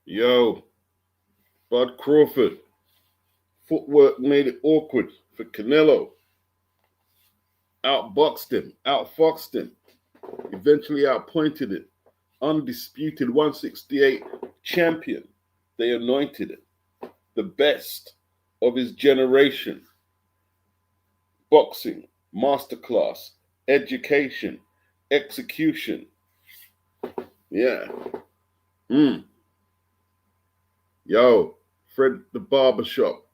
Yo, Bud Crawford. Footwork made it awkward for Canelo. Outboxed him, outfoxed him, eventually outpointed it. Undisputed 168 champion. They anointed it. The best of his generation. Boxing, masterclass, education, execution. Yeah. Yo, Fred the Barbershop.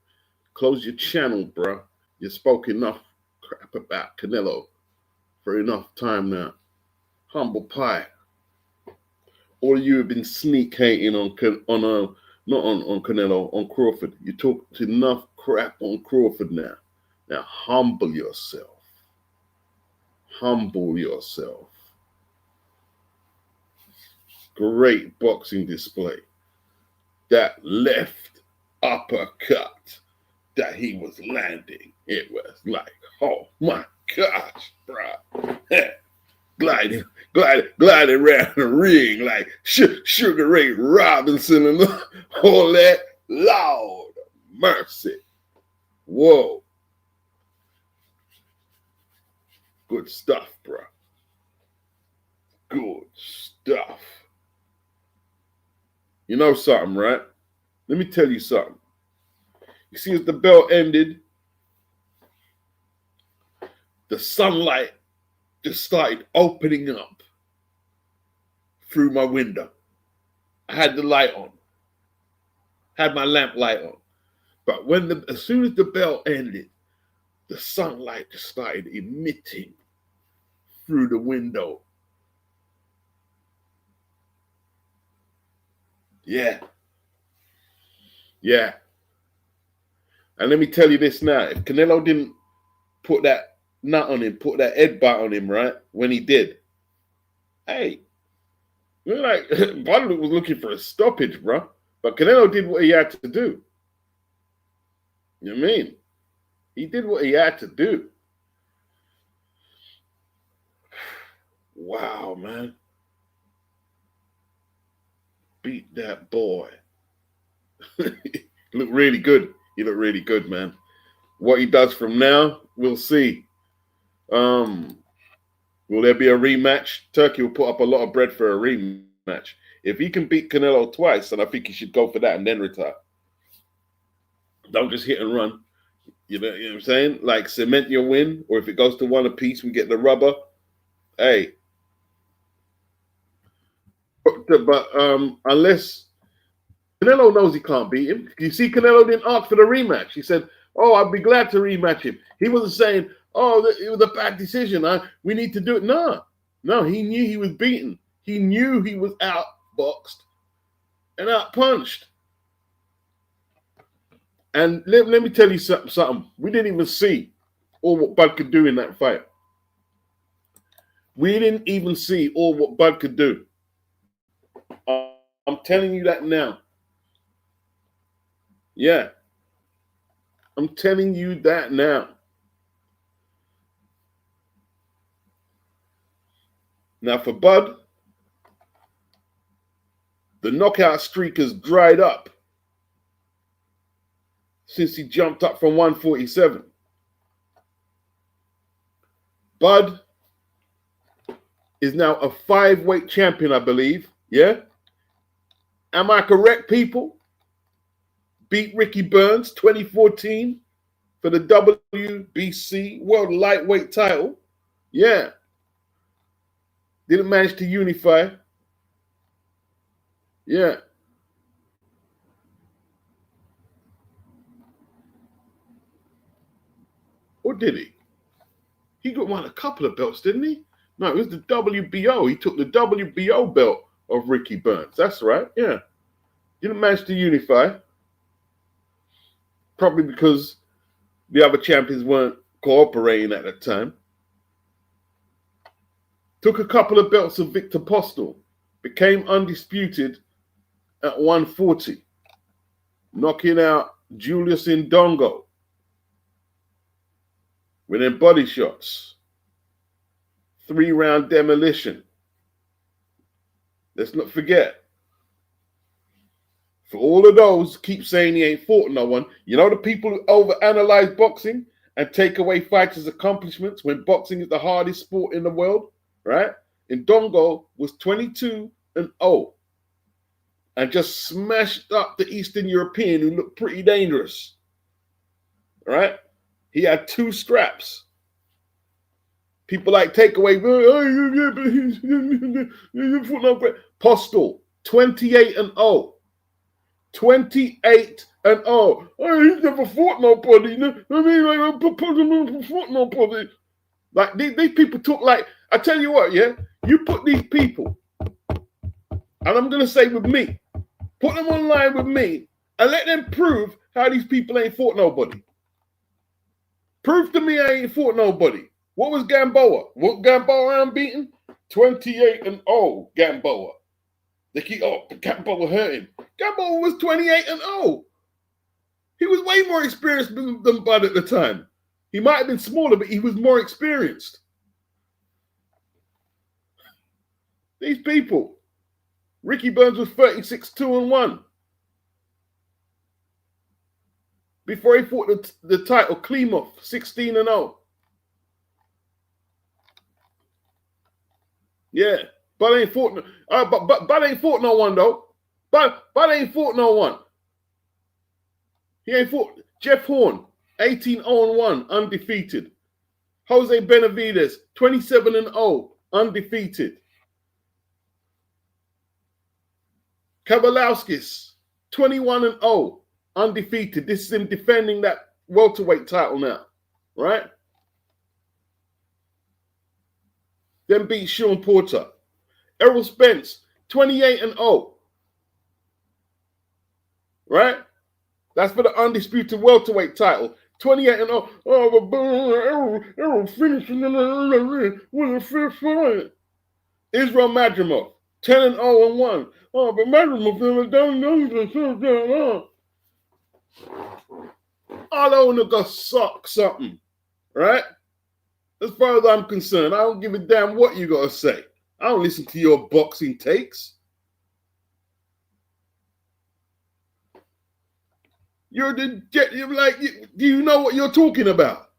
Close your channel, bruh. You spoke enough crap about Canelo for enough time now. Humble pie. All you have been sneak hating on not on Canelo, on Crawford. You talked enough crap on Crawford now. Now humble yourself. Humble yourself. Great boxing display. That left uppercut that he was landing. It was like, oh my gosh, bro. gliding around the ring like Sugar Ray Robinson and all that. Lord mercy. Whoa. Good stuff, bro. Good stuff. You know something, right? Let me tell you something. You see, as the bell ended, the sunlight just started opening up through my window. I had the light on, had my lamp light on. But as soon as the bell ended, the sunlight just started emitting through the window. Yeah. And let me tell you this now. If Canelo didn't put that nut on him, put that headbutt on him, right, when he did, hey, like, Bud was looking for a stoppage, bro. But Canelo did what he had to do. You know what I mean? He did what he had to do. Wow, man. Beat that boy. Look really good. He looked really good, man. What he does from now, we'll see. Will there be a rematch? Turkey will put up a lot of bread for a rematch. If he can beat Canelo twice, then I think he should go for that and then retire. Don't just hit and run. You know what I'm saying? Like, cement your win, or if it goes to one apiece, we get the rubber. Hey. But unless Canelo knows he can't beat him. You see, Canelo didn't ask for the rematch. He said, oh, I'd be glad to rematch him. He wasn't saying, oh, it was a bad decision. We need to do it. No, he knew he was beaten. He knew he was outboxed and outpunched. And let me tell you something. We didn't even see all what Bud could do in that fight. We didn't even see all what Bud could do. I'm telling you that now. Yeah. I'm telling you that now. Now for Bud, the knockout streak has dried up since he jumped up from 147. Bud is now a 5-weight champion, I believe. Yeah? Am I correct, people? Beat Ricky Burns 2014 for the WBC World Lightweight title. Yeah. Didn't manage to unify. Yeah. Or did he? He won a couple of belts, didn't he? No, it was the WBO. He took the WBO belt of Ricky Burns. That's right, yeah. Didn't manage to unify. Probably because the other champions weren't cooperating at that time. Took a couple of belts of Victor Postel. Became undisputed at 140. Knocking out Julius Indongo with them body shots. 3-round demolition. Let's not forget. For all of those keep saying he ain't fought no one, you know the people who overanalyze boxing and take away fighters' accomplishments when boxing is the hardest sport in the world, right? Ndongo was 22-0 and just smashed up the Eastern European who looked pretty dangerous, right? He had 2 straps. People like take away, Postal, 28-0. 28-0. Oh, he's never fought nobody. I mean, I fought nobody. Like these people talk like, I tell you what, yeah, you put these people, and I'm gonna say with me, put them online with me, and let them prove how these people ain't fought nobody. Prove to me I ain't fought nobody. What was Gamboa? What Gamboa unbeaten? 28-0, Gamboa. They keep, Gamboa hurt him. Gamboa was 28-0. He was way more experienced than Bud at the time. He might have been smaller, but he was more experienced. These people. Ricky Burns was 36-2-1. Before he fought the title, Klimov, 16-0. Yeah. Bud ain't fought Bud ain't fought no one though. Bud ain't fought no one. He ain't fought. Jeff Horn, 18-0-1, undefeated. Jose Benavidez, 27-0, undefeated. Kavaliauskas, 21-0, undefeated. This is him defending that welterweight title now, right? Then beat Sean Porter. Errol Spence, 28-0. Right? That's for the undisputed welterweight title. 28-0. Oh, but Errol finishing with a fair fight. Israel Madrimov, 10-0-1. Oh, but Madrimov don't know. All I want to go suck something. Right? As far as I'm concerned, I don't give a damn what you got to say. I don't listen to your boxing takes. You're like, do you know what you're talking about?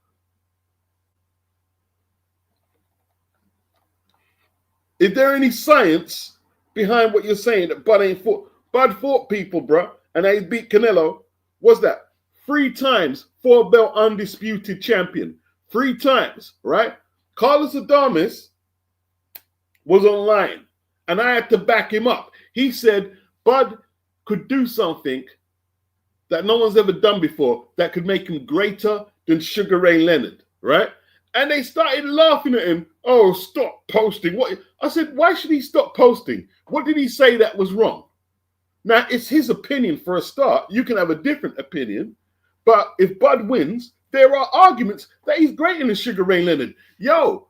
Is there any science behind what you're saying that Bud ain't fought? Bud fought people, bro, and they beat Canelo. What's that? 3 times 4-belt undisputed champion. 3 times, right? Carlos Adames was online, and I had to back him up. He said Bud could do something that no one's ever done before that could make him greater than Sugar Ray Leonard, right? And they started laughing at him. Oh, stop posting. What? I said, why should he stop posting? What did he say that was wrong? Now, it's his opinion for a start. You can have a different opinion. But if Bud wins, there are arguments that he's greater than Sugar Ray Leonard. Yo,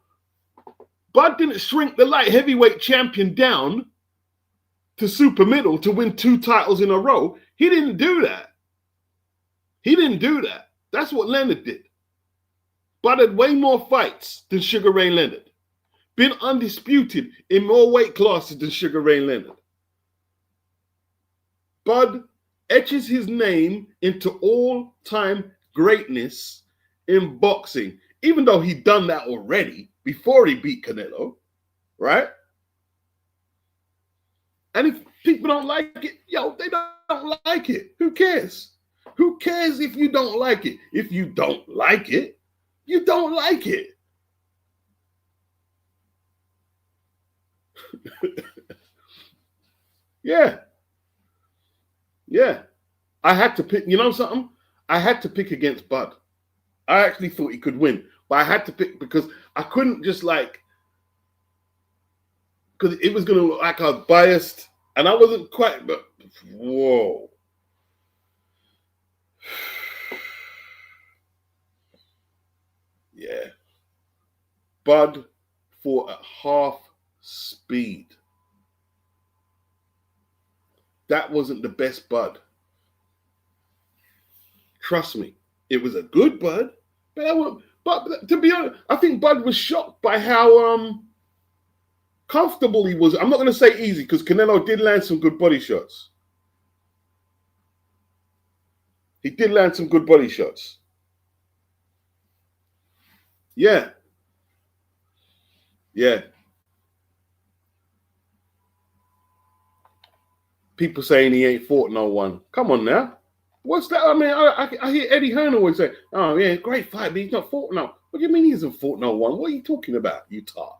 Bud didn't shrink the light heavyweight champion down to super middle to win 2 titles in a row. He didn't do that. He didn't do that. That's what Leonard did. Bud had way more fights than Sugar Ray Leonard. Been undisputed in more weight classes than Sugar Ray Leonard. Bud etches his name into all-time greatness in boxing, even though he'd done that already before he beat Canelo, right? And if people don't like it, yo, they don't like it. Who cares? Who cares if you don't like it? If you don't like it, you don't like it. Yeah. Yeah. I had to pick, you know something? I had to pick against Bud. I actually thought he could win, but I had to pick because I couldn't just because it was going to look like I was biased, and I wasn't quite, but whoa. Yeah. Bud fought at half speed. That wasn't the best Bud. Trust me, it was a good Bud, but to be honest, I think Bud was shocked by how comfortable he was. I'm not going to say easy because Canelo did land some good body shots. He did land some good body shots. Yeah. Yeah. People saying he ain't fought no one. Come on now. What's that? I mean, I hear Eddie Hearn always say, oh, yeah, great fight, but he's not fought no. What do you mean he hasn't fought no one? What are you talking about, you tart?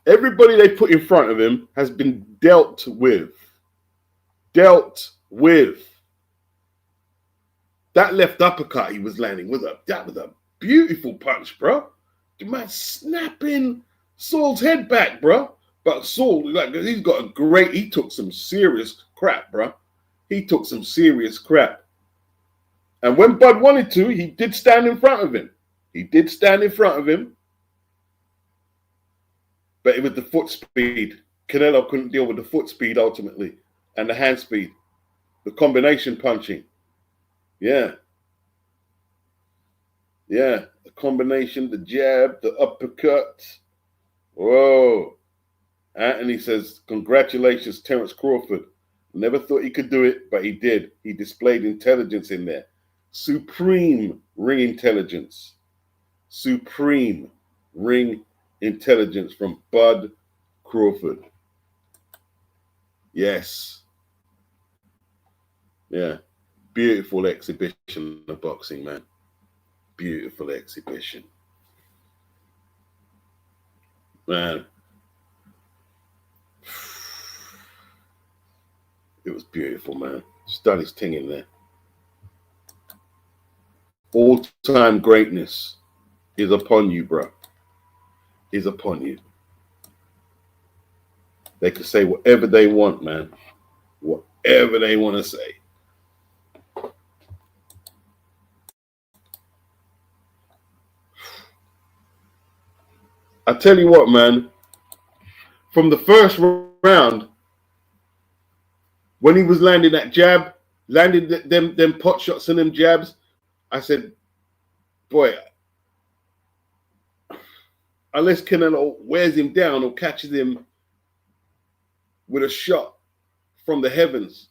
Everybody they put in front of him has been dealt with. Dealt with. That left uppercut he was landing that was a beautiful punch, bro. The man snapping Saul's head back, bro. But Saul, like, he took some serious crap, bro. He took some serious crap. And when Bud wanted to, he did stand in front of him. He did stand in front of him. But it was the foot speed. Canelo couldn't deal with the foot speed ultimately. And the hand speed. The combination punching. Yeah. Yeah. The combination, the jab, the uppercut. Whoa. Anthony says, congratulations, Terence Crawford. Never thought he could do it, but he did. He displayed intelligence in there. Supreme ring intelligence. Supreme ring intelligence from Bud Crawford. Yes. Yeah. Beautiful exhibition of boxing, man. Beautiful exhibition. Man. It was beautiful, man. Done his thing in there. All-time greatness is upon you, bro. Is upon you. They can say whatever they want, man. Whatever they want to say. I tell you what, man. From the first round, when he was landing that jab, landing them pot shots and them jabs, I said, boy, unless Canelo wears him down or catches him with a shot from the heavens,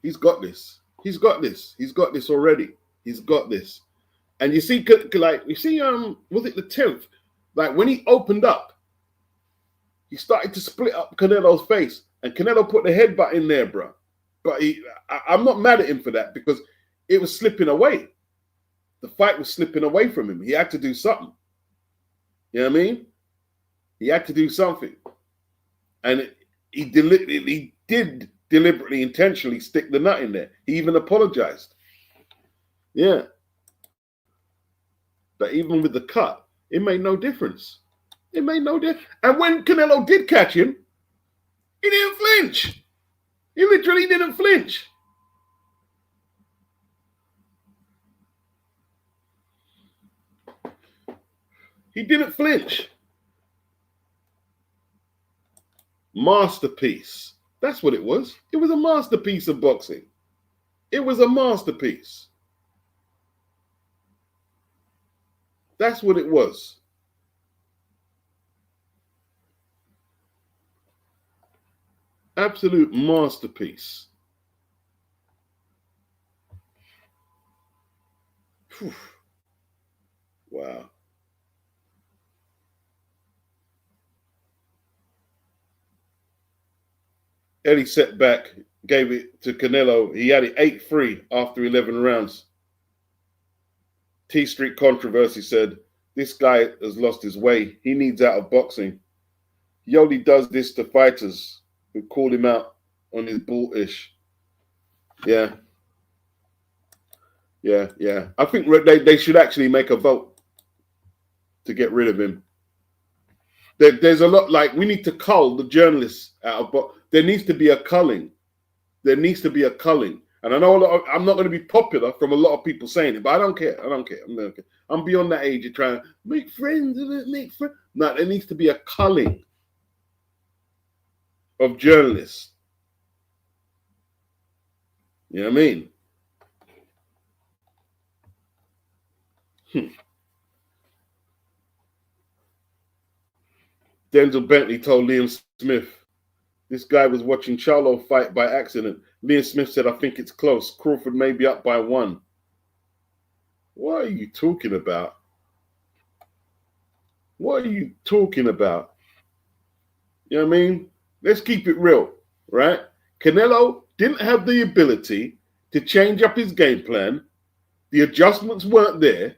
he's got this. He's got this. He's got this already. He's got this. And you see, was it the 10th? Like when he opened up, he started to split up Canelo's face. And Canelo put the headbutt in there, bro. But I'm not mad at him for that because it was slipping away. The fight was slipping away from him. He had to do something. You know what I mean? He had to do something. And he did deliberately, intentionally stick the nut in there. He even apologized. Yeah. But even with the cut, it made no difference. It made no difference. And when Canelo did catch him, he didn't flinch. He literally didn't flinch. He didn't flinch. Masterpiece. That's what it was. It was a masterpiece of boxing. It was a masterpiece. That's what it was. Absolute masterpiece. Whew. Wow. Eddie set back, gave it to Canelo. He had it 8-3 after 11 rounds. T Street Controversy said, this guy has lost his way. He needs out of boxing. He only does this to fighters who called him out on his bullish. Yeah. Yeah, yeah. I think they should actually make a vote to get rid of him. There's a lot, like, we need to cull the journalists out of boxing. There needs to be a culling. There needs to be a culling. And I know I'm not going to be popular from a lot of people saying it, but I don't care. I don't care. I'm beyond that age of trying to make friends. No, there needs to be a culling of journalists. You know what I mean? Denzel Bentley told Liam Smith, this guy was watching Charlo fight by accident. Liam Smith said, I think it's close. Crawford may be up by 1. What are you talking about? What are you talking about? You know what I mean? Let's keep it real, right? Canelo didn't have the ability to change up his game plan. The adjustments weren't there,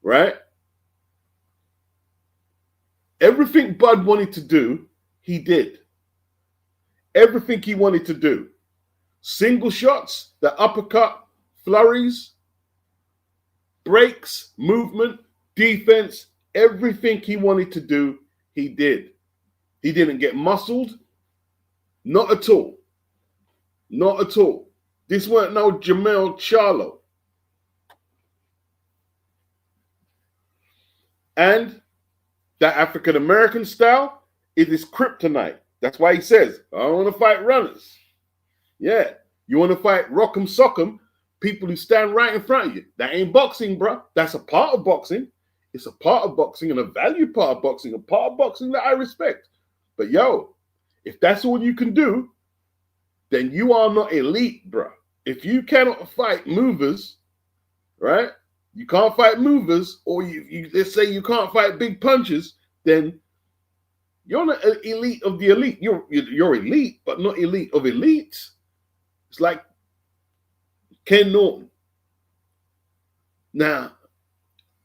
right? Everything Bud wanted to do, he did. Everything he wanted to do. Single shots, the uppercut, flurries, breaks, movement, defense, everything he wanted to do, he did. He didn't get muscled. Not at all. Not at all. This weren't no Jamel Charlo. And that African-American style, it is kryptonite. That's why he says, I don't want to fight runners. Yeah. You want to fight rock'em sock'em, people who stand right in front of you. That ain't boxing, bro. That's a part of boxing. It's a part of boxing and a valued part of boxing, a part of boxing that I respect. But yo, if that's all you can do, then you are not elite, bro. If you cannot fight movers, right? You can't fight movers, or you let's say you can't fight big punches, then you're not elite of the elite. You're elite, but not elite of elites. It's like Ken Norton. Now,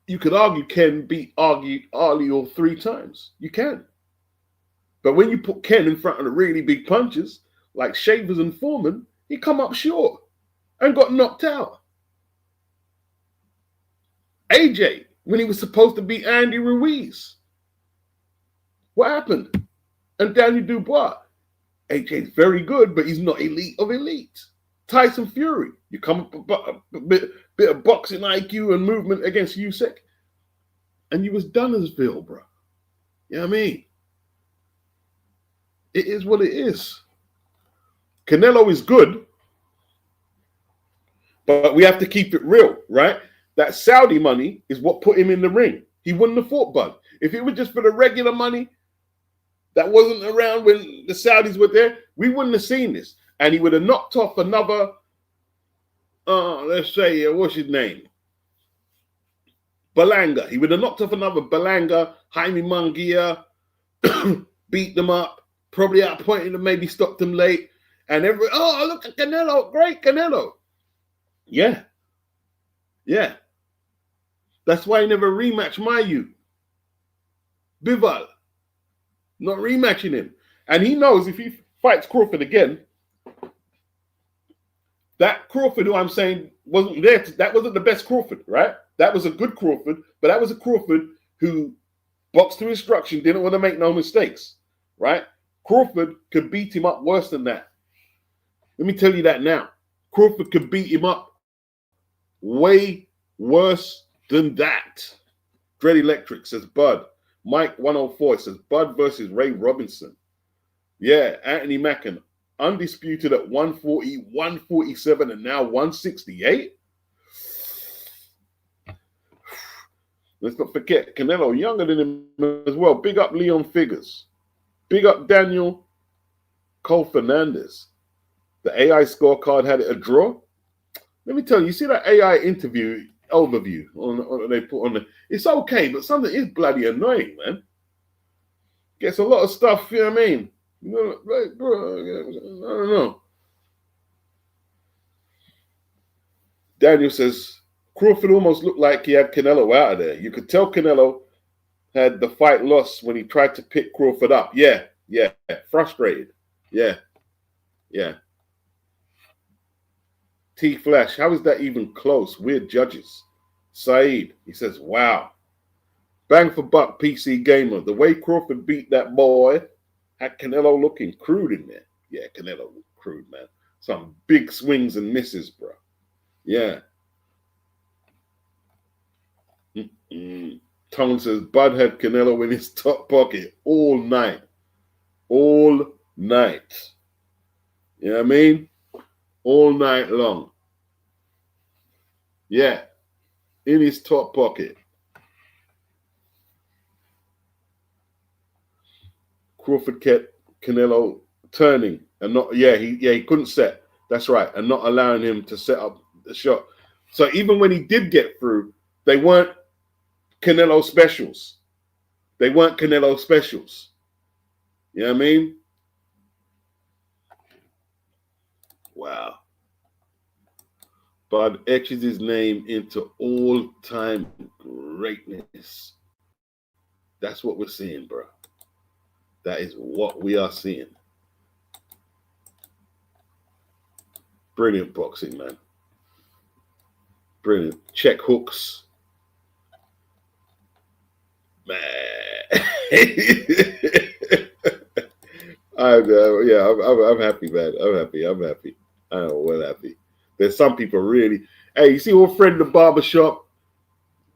you could argue Ken beat Ali all 3 times. You can. But when you put Ken in front of the really big punches, like Shavers and Foreman, he come up short and got knocked out. AJ, when he was supposed to beat Andy Ruiz, what happened? And Daniel Dubois, AJ's very good, but he's not elite of elite. Tyson Fury, you come up a bit of boxing IQ and movement against Usyk, and you was Dunnersville, bro. You know what I mean? It is what it is. Canelo is good, but we have to keep it real, right? That Saudi money is what put him in the ring. He wouldn't have fought Bud. If it was just for the regular money that wasn't around when the Saudis were there, we wouldn't have seen this. And he would have knocked off another, let's say, what's his name? Balanga. He would have knocked off another Balanga, Jaime Munguia, beat them up, probably outpointed them, maybe stopped them late. And oh, look at Canelo. Great Canelo. Yeah. Yeah. That's why he never rematched Mayu. Bivol. Not rematching him. And he knows if he fights Crawford again, that Crawford who I'm saying wasn't there, that wasn't the best Crawford, right? That was a good Crawford, but that was a Crawford who boxed to instruction, didn't want to make no mistakes, right? Crawford could beat him up worse than that. Let me tell you that now. Crawford could beat him up way worse than that. Dread Electric says Bud. Mike 104 says Bud versus Ray Robinson. Yeah, Anthony Mackin, undisputed at 140, 147, and now 168. Let's not forget Canelo, younger than him as well. Big up Leon Figures. Big up Daniel Cole Fernandez. The AI scorecard had it a draw. Let me tell you, see that AI interview overview on they put on the, it's okay, but something is bloody annoying, man. Gets a lot of stuff, you know what I mean? You know, like, bro, I don't know. Daniel says Crawford almost looked like he had Canelo out of there. You could tell Canelo had the fight lost when he tried to pick Crawford up. Yeah, frustrated. Yeah. T Flash, how is that even close? Weird judges. Saeed, he says, wow. Bang for buck, PC Gamer. The way Crawford beat that boy had Canelo looking crude in there. Yeah, Canelo looked crude, man. Some big swings and misses, bro. Yeah. Tone says, Bud had Canelo in his top pocket all night. All night. You know what I mean? all night long. Yeah, in his top pocket. Crawford kept Canelo turning and not. He couldn't set. That's right, and not allowing him to set up the shot. So even when he did get through, they weren't Canelo specials. They weren't Canelo specials. You know what I mean? Wow. Bud etches his name into all-time greatness. That's what we're seeing, bro. That is what we are seeing. Brilliant boxing, man. Brilliant. Check hooks. Man. I'm happy, man. I'm happy. I'm well happy. There's some people really. Hey, you see old friend in the barbershop?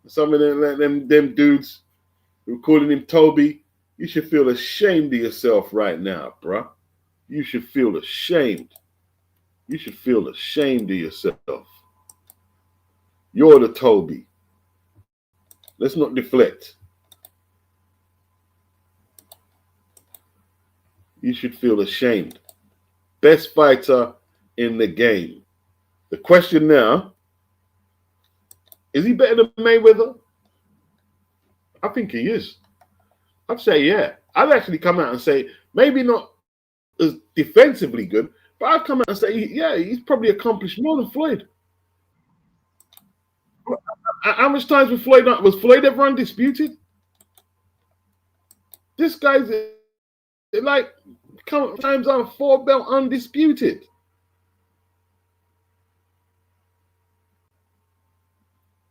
Some of them dudes who calling him Toby. You should feel ashamed of yourself right now, bruh. You should feel ashamed. You should feel ashamed of yourself. You're the Toby. Let's not deflect. You should feel ashamed. Best fighter in the game. The question now, is he better than Mayweather? I think he is. I'd say yeah. I'd actually come out and say maybe not as defensively good, but I'd come out and say yeah, he's probably accomplished more than Floyd. How much times was Floyd ever undisputed? This guy's like times on 4-belt undisputed.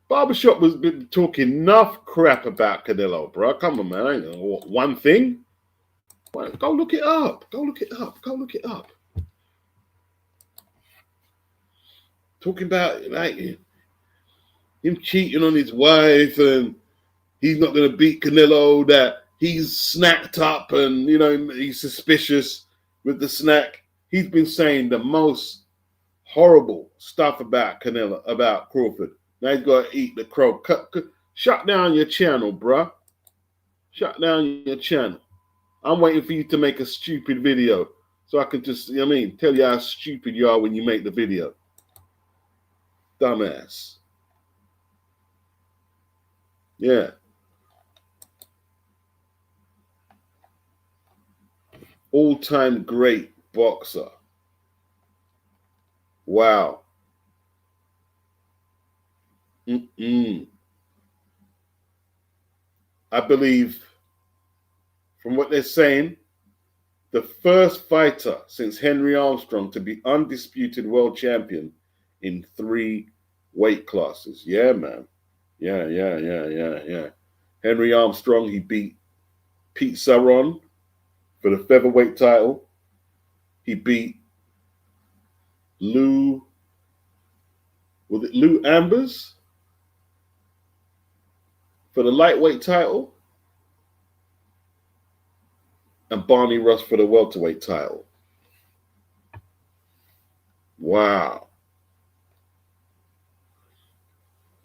Barbershop was been talking enough crap about Canelo, bro. Come on, man. I ain't know one thing. Go look it up. Go look it up. Go look it up. Talking about like him cheating on his wife and he's not going to beat Canelo, that he's snacked up and, you know, he's suspicious with the snack. He's been saying the most horrible stuff about Canelo, about Crawford. Now he's got to eat the crow. Shut down your channel, bruh. Shut down your channel. I'm waiting for you to make a stupid video so I can just, you know what I mean, tell you how stupid you are when you make the video. Dumbass. Yeah. All-time great boxer. Wow. I believe, from what they're saying, the first fighter since Henry Armstrong to be undisputed world champion in 3 weight classes. Yeah, man. Yeah. Henry Armstrong, he beat Pete Saron for the featherweight title. He beat Lou Ambers for the lightweight title, and Barney Ross for the welterweight title. Wow.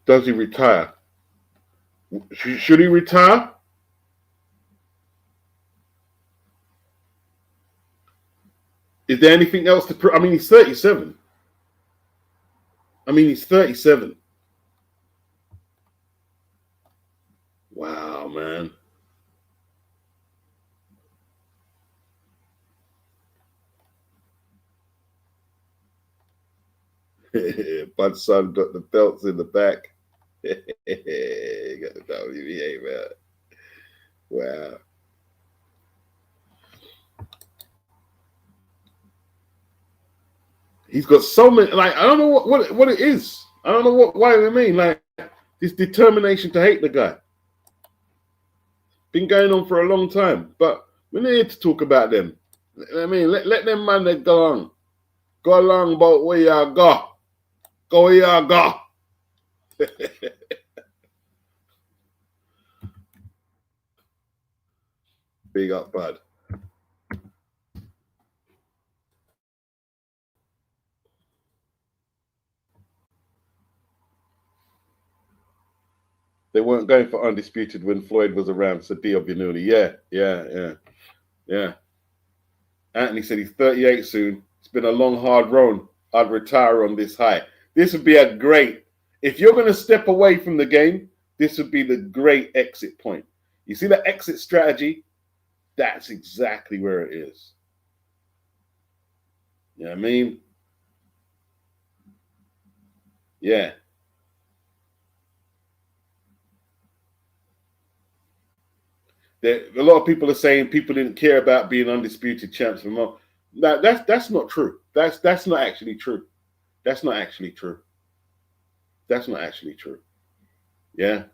Does he retire? Should he retire? Is there anything else to prove? I mean, he's 37. He's 37. Wow, man. Bud's son got the belts in the back. He got the WBA, man. Wow. He's got so many, like, I don't know what it is. I don't know why I mean, like, this determination to hate the guy. Been going on for a long time, but we're not here to talk about them. I mean, let them man that go on. Go along about where you go. Go where you go. Big up, bud. They weren't going for undisputed when Floyd was around. So Dio Binuni. Yeah. Anthony said he's 38 soon. It's been a long, hard road. I'd retire on this high. This would be a great, if you're going to step away from the game, this would be the great exit point. You see the exit strategy? That's exactly where it is. You know what I mean? Yeah. A lot of people are saying people didn't care about being undisputed champs for more. No, that's not true. That's not actually true. That's not actually true. That's not actually true. Yeah.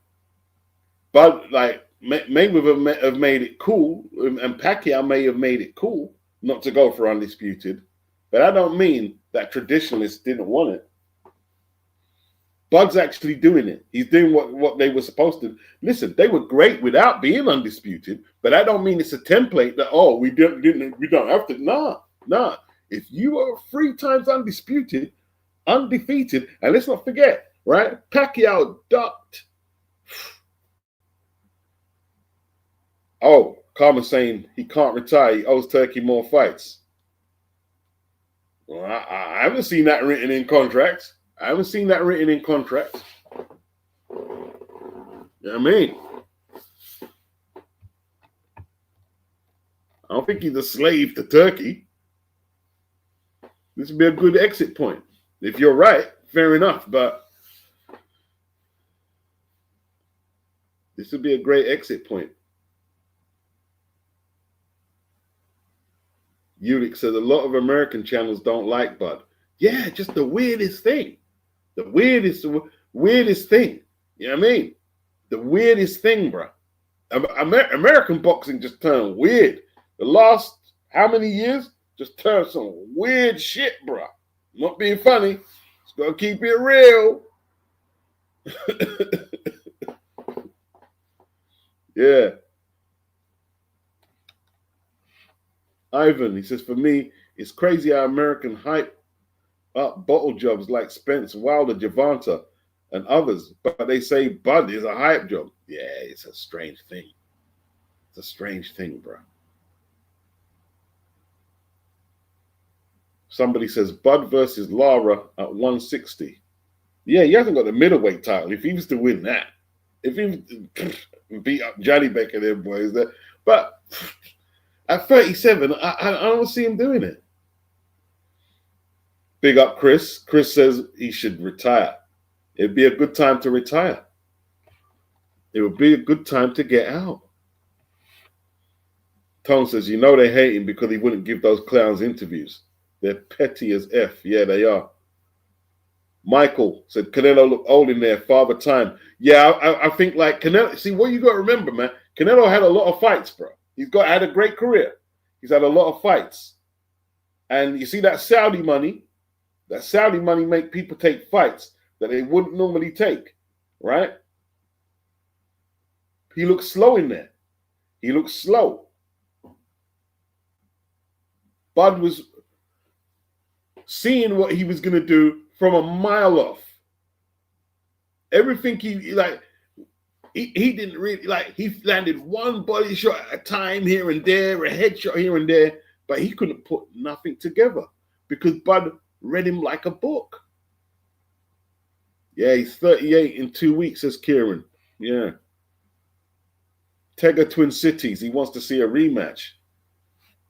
But like Mayweather have made it cool, and Pacquiao may have made it cool not to go for undisputed. But I don't mean that traditionalists didn't want it. Bud's actually doing it. He's doing what they were supposed to. Listen, they were great without being undisputed, but I don't mean it's a template that we don't have to. Nah. If you are 3 times undisputed, undefeated, and let's not forget, right? Pacquiao ducked. Oh, Karma's saying he can't retire. He owes Turkey more fights. Well, I haven't seen that written in contracts. You know what I mean? I don't think he's a slave to Turkey. This would be a good exit point. If you're right, fair enough, but this would be a great exit point. Ulick said a lot of American channels don't like Bud. Yeah, just the weirdest thing. The weirdest thing. You know what I mean? The weirdest thing, bro. American boxing just turned weird. The last how many years just turned some weird shit, bro. Not being funny. Just gotta keep it real. Yeah. Ivan, he says, for me, it's crazy how American hype up bottle jobs like Spence, Wilder, Gervonta, and others, but they say Bud is a hype job. Yeah, it's a strange thing. It's a strange thing, bro. Somebody says Bud versus Lara at 160. Yeah, he hasn't got the middleweight title. If he was to win that, if he beat up Johnny Beck and them boys, but at 37, I don't see him doing it. Big up Chris. Chris says he should retire. It'd be a good time to retire. It would be a good time to get out. Tone says, you know they hate him because he wouldn't give those clowns interviews. They're petty as F. Yeah, they are. Michael said, Canelo looked old in there, father time. Yeah, I think like Canelo, see, what you got to remember, man, Canelo had a lot of fights, bro. He's had a great career. He's had a lot of fights. And you see that Saudi money make people take fights that they wouldn't normally take, right? He looks slow in there. He looks slow. Bud was seeing what he was going to do from a mile off. Everything he didn't really, he landed one body shot at a time here and there, a headshot here and there, but he couldn't put nothing together because Bud read him like a book. Yeah, he's 38 in 2 weeks, says Kieran. Yeah. Tega Twin Cities, he wants to see a rematch.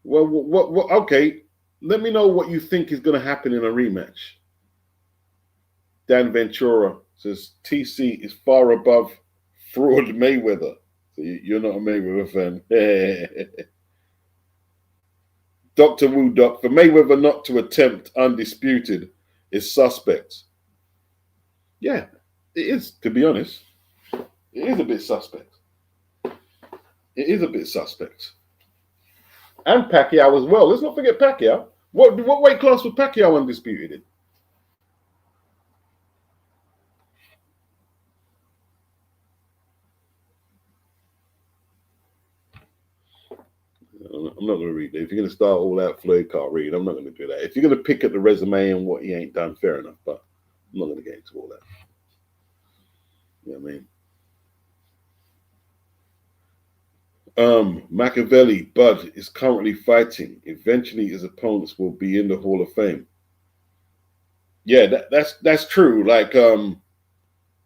Well, what? Okay, let me know what you think is going to happen in a rematch. Dan Ventura says TC is far above fraud Mayweather. So you're not a Mayweather fan. Dr. Wu Doc, for Mayweather not to attempt undisputed is suspect. Yeah, it is, to be honest. It is a bit suspect. It is a bit suspect. And Pacquiao as well. Let's not forget Pacquiao. What weight class was Pacquiao undisputed in? I'm not going to read that. If you're going to start all out, Floyd can't read. I'm not going to do that. If you're going to pick at the resume and what he ain't done, fair enough. But I'm not going to get into all that. You know what I mean? Machiavelli, Bud is currently fighting. Eventually, his opponents will be in the Hall of Fame. Yeah, that's true. Like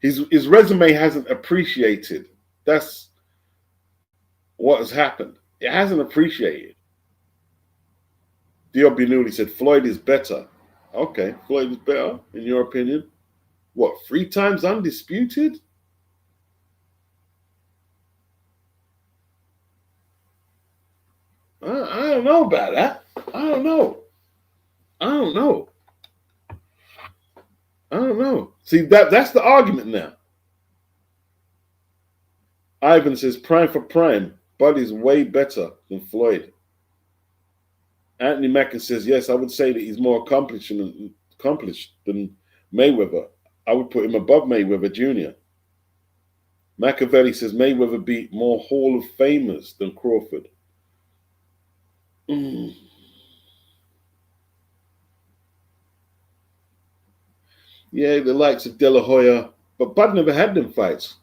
his resume hasn't appreciated. That's what has happened. It hasn't appreciated. Diobinuli said Floyd is better. Okay, Floyd is better in your opinion. What, 3 times undisputed? I don't know about that. I don't know. I don't know. I don't know. See, that's the argument now. Ivan says prime for prime. Bud is way better than Floyd. Anthony Mackin says, yes, I would say that he's more accomplished than Mayweather. I would put him above Mayweather Jr. Machiavelli says Mayweather beat more Hall of Famers than Crawford. Yeah, the likes of De La Hoya, but Bud never had them fights.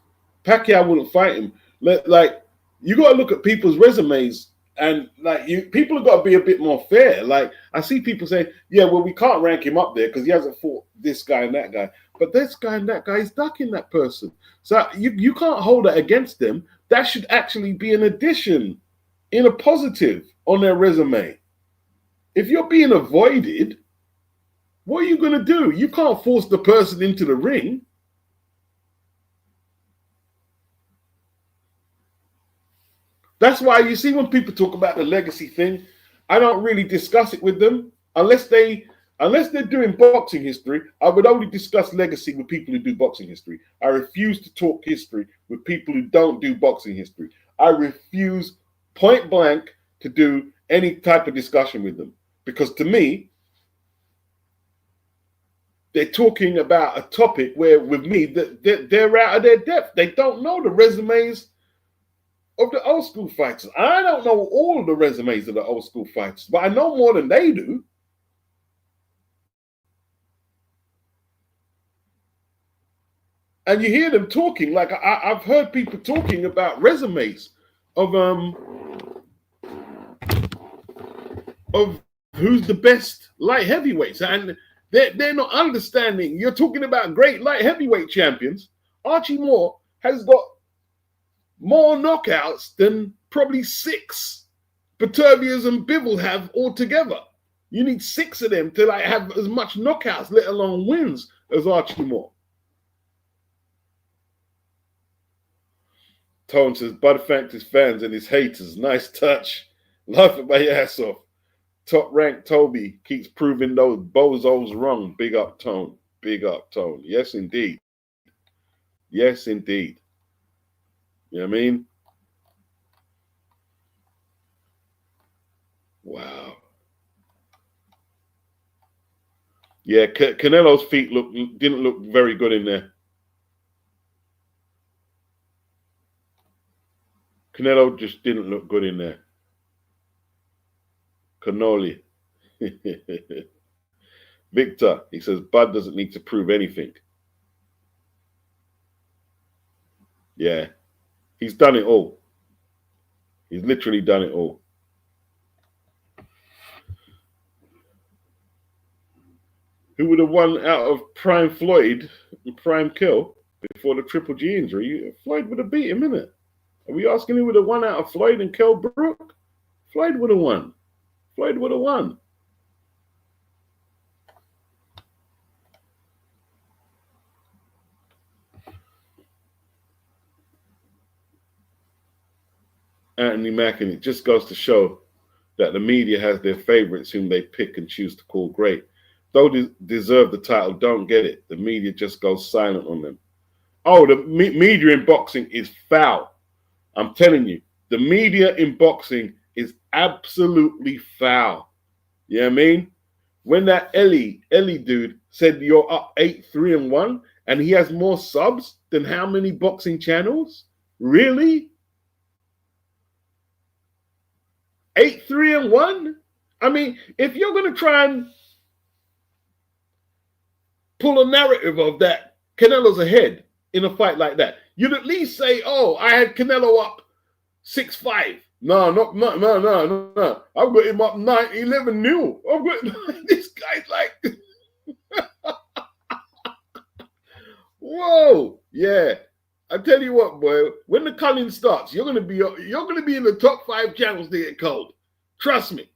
Pacquiao wouldn't fight him. Like, you got to look at people's resumes, and like people have got to be a bit more fair. Like, I see people say, yeah, well, we can't rank him up there because he hasn't fought this guy and that guy. But this guy and that guy is ducking that person. So you can't hold that against them. That should actually be an addition in a positive on their resume. If you're being avoided, what are you going to do? You can't force the person into the ring. That's why you see when people talk about the legacy thing, I don't really discuss it with them unless they're doing boxing history. I would only discuss legacy with people who do boxing history. I refuse to talk history with people who don't do boxing history. I refuse point blank to do any type of discussion with them because to me, they're talking about a topic where with me they're out of their depth. They don't know the resumes of the old school fighters. I don't know all of the resumes of the old school fighters, but I know more than they do. And you hear them talking like I've heard people talking about resumes of who's the best light heavyweights, and they're not understanding. You're talking about great light heavyweight champions. Archie Moore has got more knockouts than probably 6 Peterbias and Bivol have altogether. You need 6 of them to like have as much knockouts, let alone wins, as Archie Moore. Tone says, Bud thanked his fans and his haters. Nice touch. Laughing my ass off. Top rank Toby keeps proving those bozos wrong. Big up, Tone. Big up, Tone. Yes, indeed. Yes, indeed. You know what I mean? Wow. Yeah, Canelo's feet didn't look very good in there. Canelo just didn't look good in there. Cannoli. Victor, he says, Bud doesn't need to prove anything. Yeah. He's done it all. He's literally done it all. Who would have won out of Prime Floyd and Prime Kill before the Triple G injury? Floyd would have beat him, innit? Are we asking who would have won out of Floyd and Kell Brook? Floyd would have won. Floyd would have won. Anthony Mackin, it just goes to show that the media has their favorites whom they pick and choose to call great. Though they deserve the title, don't get it. The media just goes silent on them. Oh, the media in boxing is foul. I'm telling you, the media in boxing is absolutely foul. You know what I mean? When that Ellie dude said you're up 8-3-1 and he has more subs than how many boxing channels? Really? 8-3-1? I mean, if you're going to try and pull a narrative of that, Canelo's ahead in a fight like that, you'd at least say, oh, I had Canelo up 6'5". No. I've got him up 11-0. I've got this guy's like, whoa, yeah. I tell you what, boy. When the culling starts, you're gonna be in the top 5 channels to get culled. Trust me.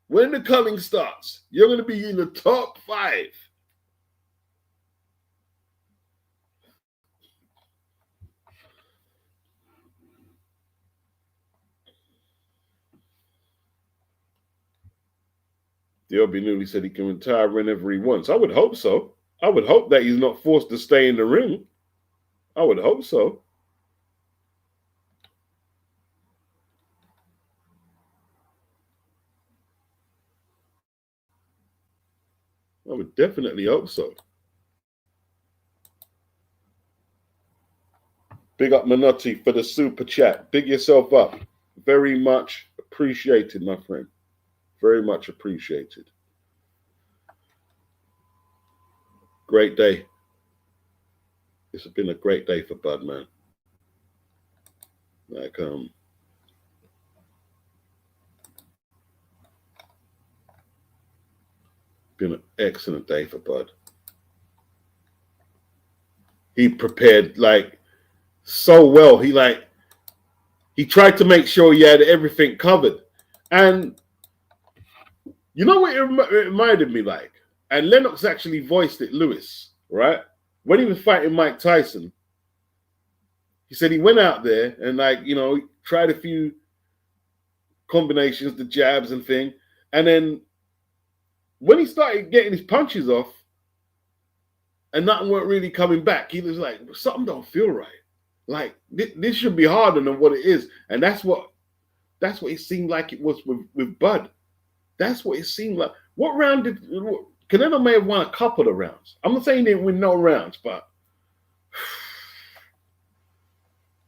When the culling starts, you're gonna be in the top 5. Diobby Newley said he can retire whenever he wants. I would hope so. I would hope that he's not forced to stay in the ring. I would hope so. I would definitely hope so. Big up Minotti for the super chat. Big yourself up. Very much appreciated, my friend. Very much appreciated. Great day. This has been a great day for Bud, man. Like, been an excellent day for Bud. He prepared like so well. He tried to make sure he had everything covered. And you know what it reminded me like? And Lennox actually voiced it, Lewis, right? When he was fighting Mike Tyson, he said he went out there and tried a few combinations, the jabs and thing. And then when he started getting his punches off and nothing weren't really coming back, he was like, something don't feel right. Like, this should be harder than what it is. And that's what it seemed like it was with Bud. That's what it seemed like. What round did Canelo may have won a couple of rounds. I'm not saying he didn't win no rounds, but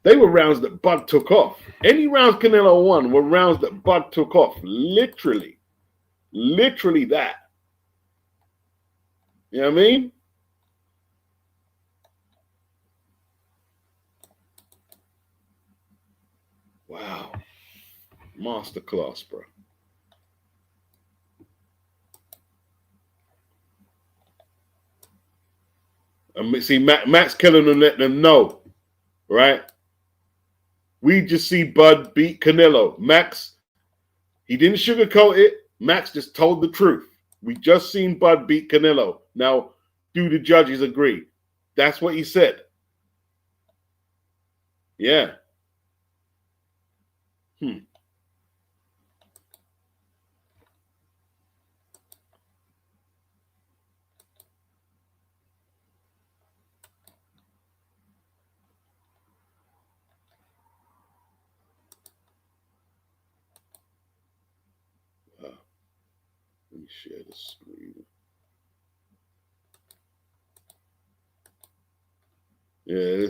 they were rounds that Bud took off. Any rounds Canelo won were rounds that Bud took off. Literally that. You know what I mean? Wow. Masterclass, bro. And see, Max Kellerman and let them know, right? We just see Bud beat Canelo. Max, he didn't sugarcoat it. Max just told the truth. We just seen Bud beat Canelo. Now, do the judges agree? That's what he said. Yeah. Let me share the screen. Yeah,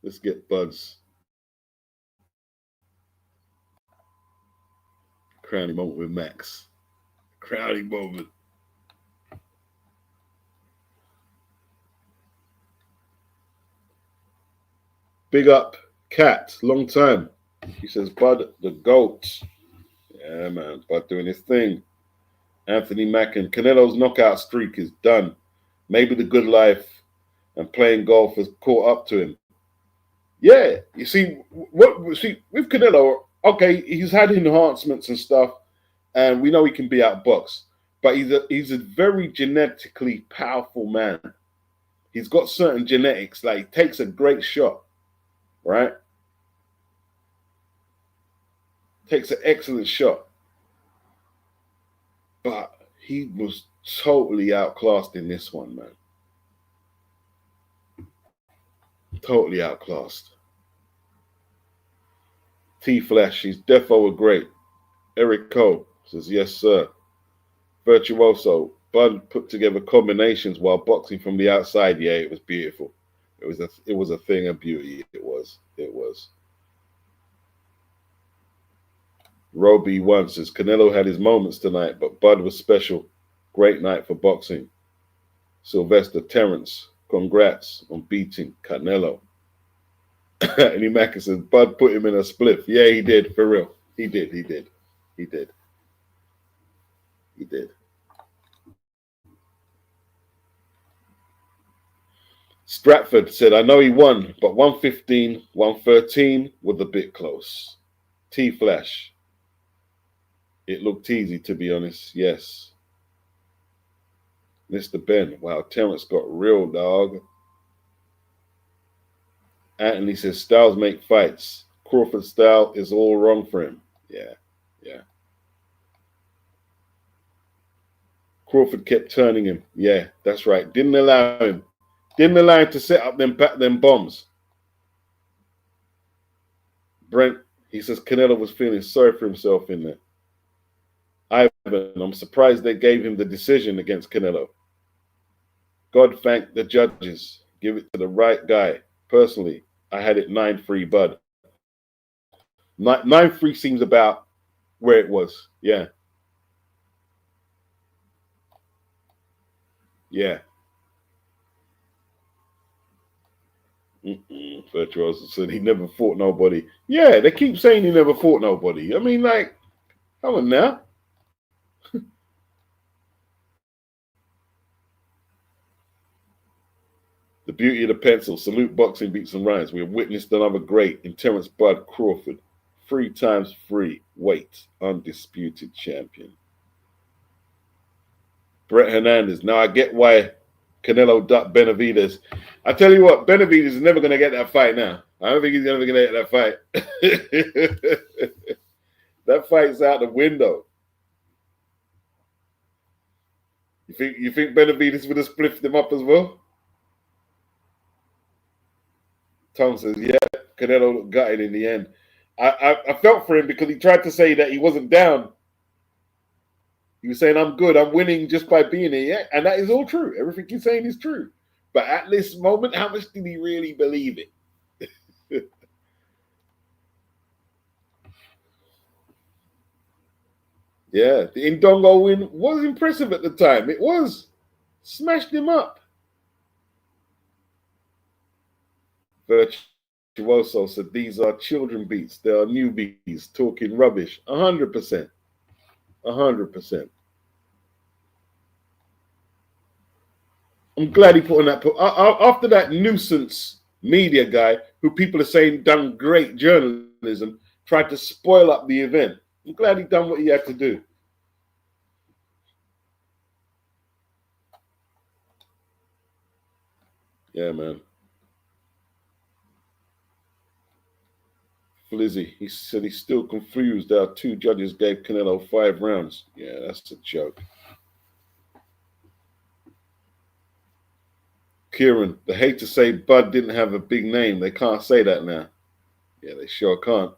let's get Bud's crowning moment with Max. Crowning moment. Big up, Cat. Long time. He says, Bud the GOAT. Yeah, man. Bud doing his thing. Anthony Mackin. Canelo's knockout streak is done. Maybe the good life and playing golf has caught up to him. Yeah. You see, with Canelo, okay, he's had enhancements and stuff, and we know he can be outboxed. But he's a very genetically powerful man. He's got certain genetics. Like, he takes a great shot, right? Takes an excellent shot. But he was totally outclassed in this one, man. Totally outclassed. T-Flash, he's defo a great. Eric Cole says, yes, sir. Virtuoso, Bud put together combinations while boxing from the outside. Yeah, it was beautiful. It was a thing of beauty. It was. Roby once says, Canelo had his moments tonight, but Bud was special. Great night for boxing. Sylvester Terrence, congrats on beating Canelo. And Macker says, Bud put him in a spliff. Yeah, he did, for real. He did. Stratford said, I know he won, but 115, 113 was a bit close. T-Flash. It looked easy, to be honest. Yes. Mr. Ben. Wow, Terrence got real, dog. Anthony says, styles make fights. Crawford's style is all wrong for him. Yeah. Crawford kept turning him. Yeah, that's right. Didn't allow him to set up them bombs. Brent, he says Canelo was feeling sorry for himself in there. Ivan, I'm surprised they gave him the decision against Canelo. God thank the judges. Give it to the right guy. Personally, I had it 9-3, Bud. 9-3 seems about where it was. Yeah. Virtuoso said he never fought nobody. Yeah, they keep saying he never fought nobody. I mean, like, come on now. The beauty of the pencil. Salute boxing beats and rhymes. We have witnessed another great in Terrence Bud Crawford. 3 times 3 weight undisputed champion. Brett Hernandez. Now I get why Canelo ducked Benavidez. I tell you what, Benavidez is never going to get that fight now. I don't think he's ever going to get that fight. That fight's out the window. You think Benavidez would have spliffed him up as well? Tom says, yeah, Canelo looked gutted in the end. I felt for him because he tried to say that he wasn't down. He was saying, I'm good, I'm winning just by being here. Yeah? And that is all true. Everything he's saying is true. But at this moment, how much did he really believe it? Yeah, the Indongo win was impressive at the time. It was. Smashed him up. Virtuoso said, these are children beats. They are newbies talking rubbish. 100%. 100%. I'm glad he put on that. After that nuisance media guy, who people are saying done great journalism, tried to spoil up the event. I'm glad he done what he had to do. Yeah, man. Flizzy, he said he's still confused. Our 2 judges gave Canelo 5 rounds. Yeah, that's a joke. Kieran, they hate to say Bud didn't have a big name. They can't say that now. Yeah, they sure can't.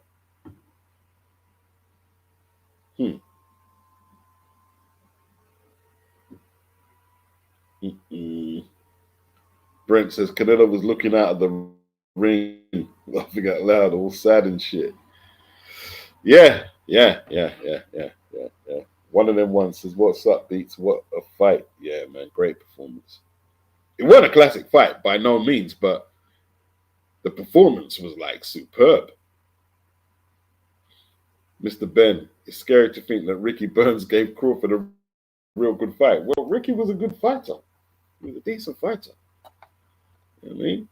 Brent says Canelo was looking out of the ring, laughing out loud, all sad and shit. Yeah. One of them ones says, what's up, Beats? What a fight. Yeah, man, great performance. It wasn't a classic fight by no means, but the performance was like superb. Mr. Ben, it's scary to think that Ricky Burns gave Crawford a real good fight. Well, Ricky was a good fighter. He was a decent fighter. You know what I mean?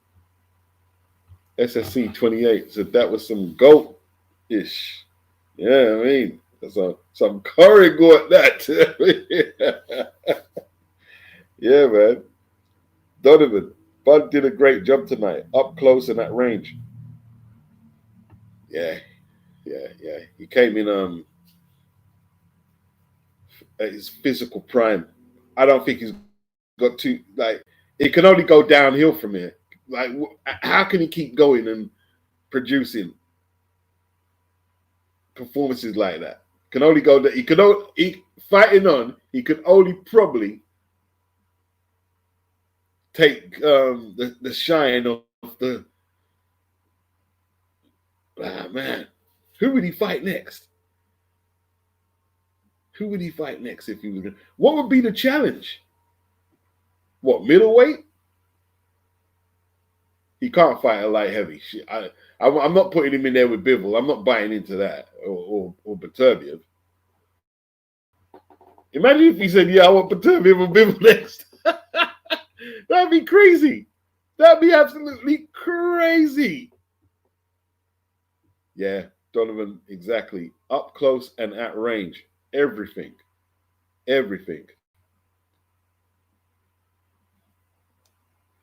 SSC 28 said that was some GOAT-ish. Yeah, I mean, some curry got that. Yeah, man. Donovan, Bud did a great job tonight, up close and at range. Yeah. He came in at his physical prime. I don't think he's got to, like, it can only go downhill from here. Like, how can he keep going and producing performances like that? Can only go that he fighting on. He could only probably take the shine off the. Man, who would he fight next? Who would he fight next if he was? What would be the challenge? What, middleweight? He can't fight a light heavy. I'm not putting him in there with Bivol. I'm not buying into that or Beterbiev. Imagine if he said, "Yeah, I want Beterbiev or Bivol next." That'd be crazy. That'd be absolutely crazy. Yeah, Donovan, exactly. Up close and at range. Everything. Everything.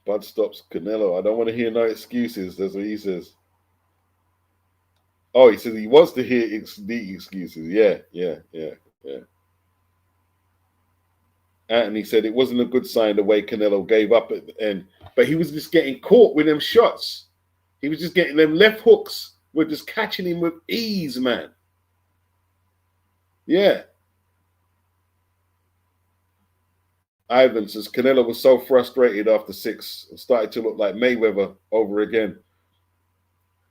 Bud stops Canelo. I don't want to hear no excuses. That's what he says. Oh, he says he wants to hear the excuses. Yeah. And he said it wasn't a good sign the way Canelo gave up at the end. But he was just getting caught with them shots. He was just getting them left hooks. Were just catching him with ease, man. Yeah. Ivan says Canelo was so frustrated after 6, started to look like Mayweather over again.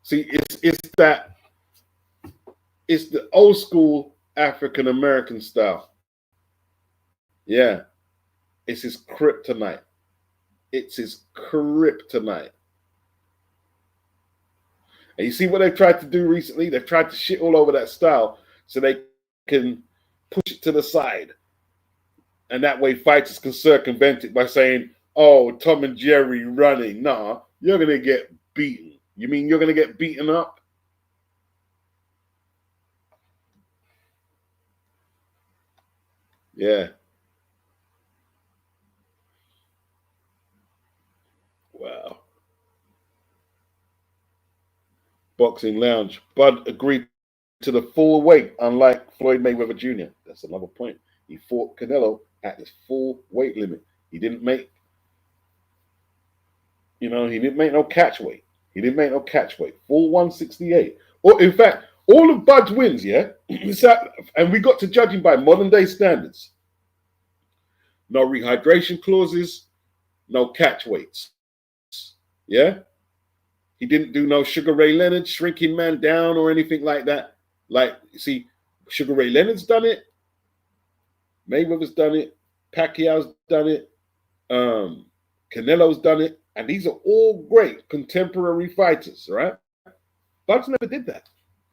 See, it's the old school African American style. Yeah. It's his kryptonite. It's his kryptonite. And you see what they've tried to do recently? They've tried to shit all over that style so they can push it to the side. And that way fighters can circumvent it by saying, oh, Tom and Jerry running. Nah, you're going to get beaten. You mean you're going to get beaten up? Yeah. Wow. Boxing Lounge. Bud agreed to the full weight, unlike Floyd Mayweather Jr. That's another point. He fought Canelo at his full weight limit. He didn't make, he didn't make no catch weight. He didn't make no catch weight. Full 168. Or in fact, all of Bud's wins, yeah, and we got to judge him by modern day standards. No rehydration clauses, no catch weights. Yeah? He didn't do no Sugar Ray Leonard shrinking man down or anything like that. Like, see, Sugar Ray Leonard's done it. Mayweather's done it. Pacquiao's done it. Canelo's done it. And these are all great contemporary fighters, right? Bud's never did that.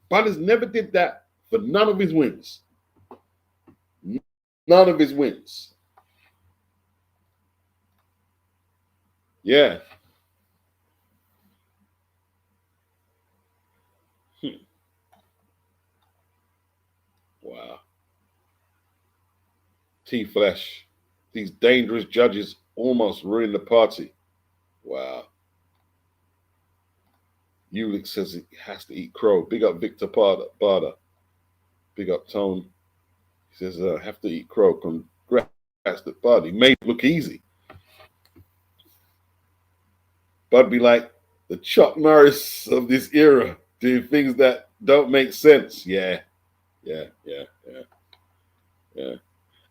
Bud has never did that for none of his wins. None of his wins. Yeah. Wow. T-Flash. These dangerous judges almost ruined the party. Wow. Ulick says he has to eat crow. Big up Victor Barda. Big up Tone. He says, I have to eat crow. Congrats to Bud. He made it look easy. Bud be like the Chuck Norris of this era, doing things that don't make sense. Yeah.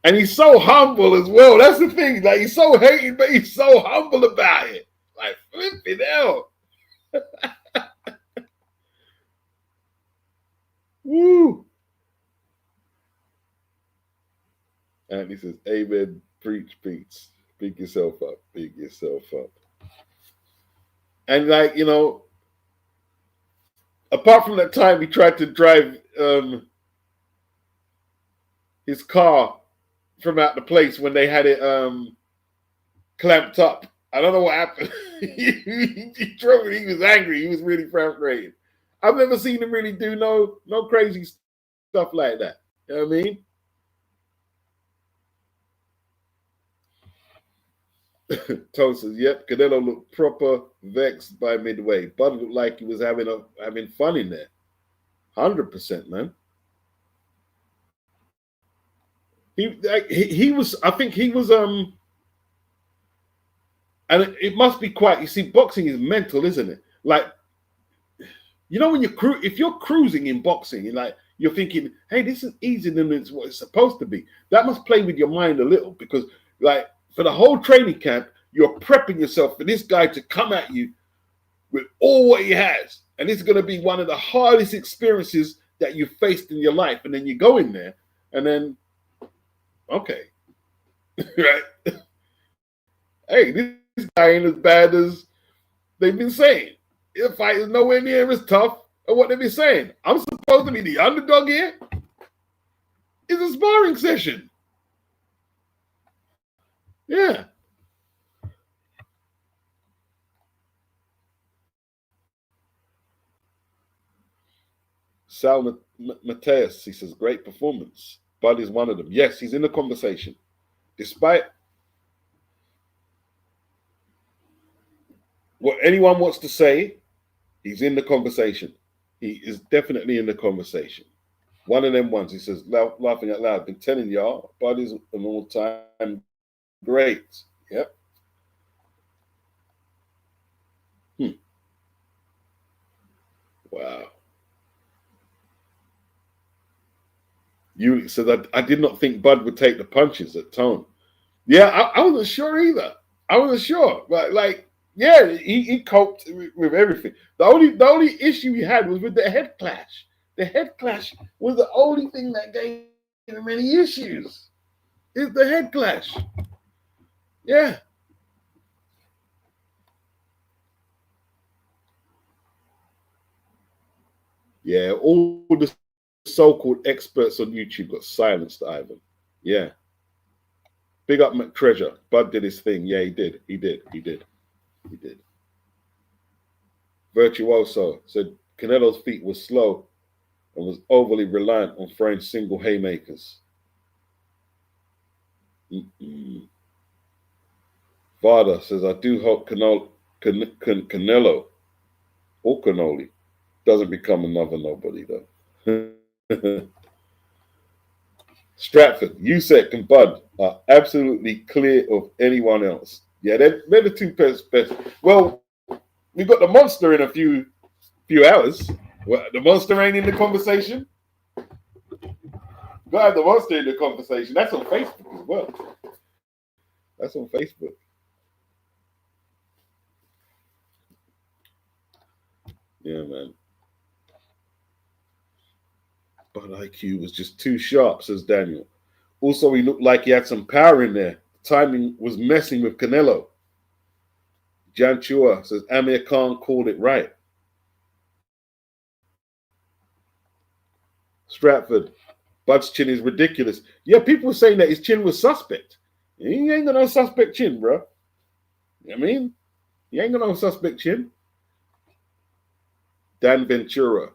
And he's so humble as well. That's the thing. Like, he's so hated, but he's so humble about it. Like, flipping hell. Woo. And he says, amen, preach, Pete's. Big yourself up. Big yourself up. And like, apart from that time he tried to drive his car from out the place when they had it clamped up. I don't know what happened. he drove it. He was angry. He was really frustrated. I've never seen him really do no crazy stuff like that. You know what I mean? Tone says, yep, Canelo looked proper vexed by midway. Bud looked like he was having fun in there. 100%, man. He was, I think he was, and it must be quite, you see, boxing is mental, isn't it? Like, when if you're cruising in boxing, you're thinking, hey, this is easier than it's what it's supposed to be. That must play with your mind a little because, like, for the whole training camp, you're prepping yourself for this guy to come at you with all what he has. And this is going to be one of the hardest experiences that you've faced in your life. And then you go in there and then, okay, right? Hey, this guy ain't as bad as they've been saying. The fight is nowhere near as tough as what they've been saying. I'm supposed to be the underdog here? It's a sparring session. Yeah. Sal Mateus, he says, great performance. Bud is one of them. Yes, he's in the conversation. Despite what anyone wants to say, he's in the conversation. He is definitely in the conversation. One of them ones, he says, laughing out loud, been telling y'all, Bud is an all-time great. Yep. Wow. You said, I did not think Bud would take the punches at Tone. Yeah, I wasn't sure either. I wasn't sure. But yeah, he coped with everything. The only issue he had was with the head clash. The head clash was the only thing that gave him any issues. Is the head clash. Yeah. Yeah, all the so-called experts on YouTube got silenced, Ivan. Yeah. Big up McTreasure. Bud did his thing. Yeah, he did. He did. Virtuoso said Canelo's feet were slow and was overly reliant on throwing single haymakers. Vada says, I do hope Canelo or Cannoli doesn't become another nobody, though. Stratford, Usyk and Bud are absolutely clear of anyone else. Yeah, they're the two best. Well, we've got the monster in a few hours. Well, the monster ain't in the conversation. Gotta have the monster in the conversation. That's on Facebook as well. That's on Facebook. Yeah, man. But IQ was just too sharp, says Daniel. Also, he looked like he had some power in there. Timing was messing with Canelo. Jan Chua says Amir Khan called it right. Stratford, Bud's chin is ridiculous. Yeah, people were saying that his chin was suspect. He ain't got no suspect chin, bro. You know what I mean? He ain't got no suspect chin. Dan Ventura,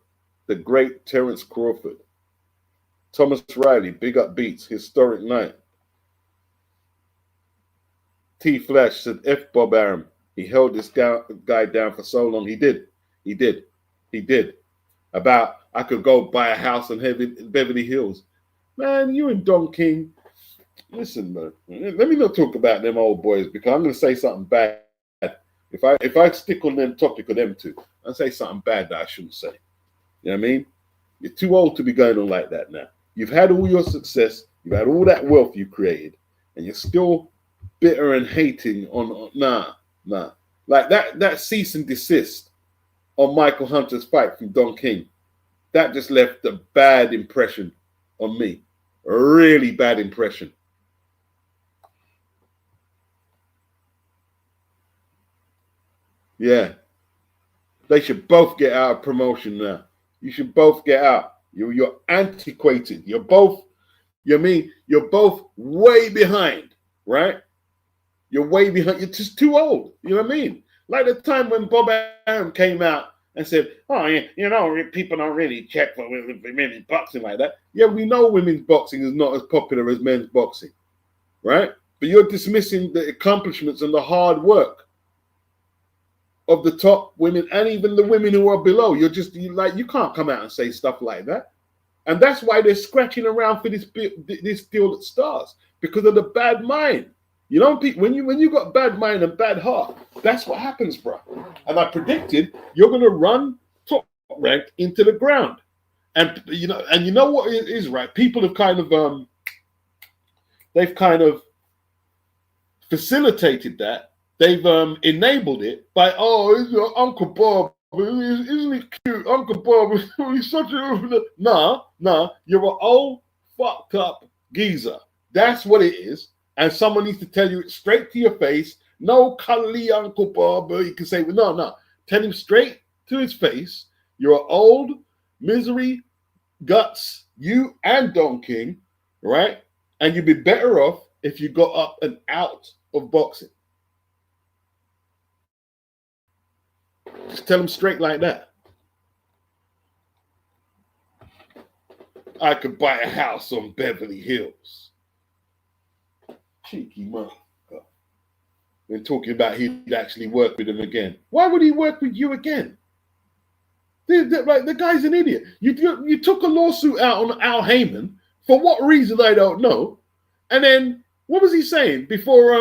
the great Terence Crawford. Thomas Riley, big up beats, historic night. T Flash said F Bob Arum. He held this guy down for so long. He did. About I could go buy a house in Beverly Hills. Man, you and Don King. Listen, man. Let me not talk about them old boys because I'm going to say something bad. If I stick on them topic of them two, I'll say something bad that I shouldn't say. You know what I mean? You're too old to be going on like that now. You've had all your success. You've had all that wealth you created. And you're still bitter and hating on nah. Like that cease and desist on Michael Hunter's fight from Don King. That just left a bad impression on me. A really bad impression. Yeah. They should both get out of promotion now. You should both get out. You're antiquated. You're both way behind, right? You're way behind. You're just too old. You know what I mean? Like the time when Bob Arum came out and said, oh, yeah, people don't really check for women's boxing like that. Yeah, we know women's boxing is not as popular as men's boxing, right? But you're dismissing the accomplishments and the hard work of the top women and even the women who are below. You can't come out and say stuff like that. And that's why they're scratching around for this deal at Stars, because of the bad mind. You know, when you got bad mind and bad heart, that's what happens, bro. And I predicted you're going to run top ranked into the ground. And you know what it is, right? People have kind of they've kind of facilitated that. They've enabled it by, Uncle Bob, isn't he cute? Uncle Bob, he's such a... Nah, you're an old, fucked up geezer. That's what it is. And someone needs to tell you it straight to your face. No cuddly Uncle Bob. You can say, well, no. Tell him straight to his face, you're old, misery, guts, you and Don King, right? And you'd be better off if you got up and out of boxing. Just tell him straight like that. I could buy a house on Beverly Hills. Cheeky motherfucker. And talking about he'd actually work with him again. Why would he work with you again? The guy's an idiot. You took a lawsuit out on Al Heyman for what reason I don't know. And then what was he saying before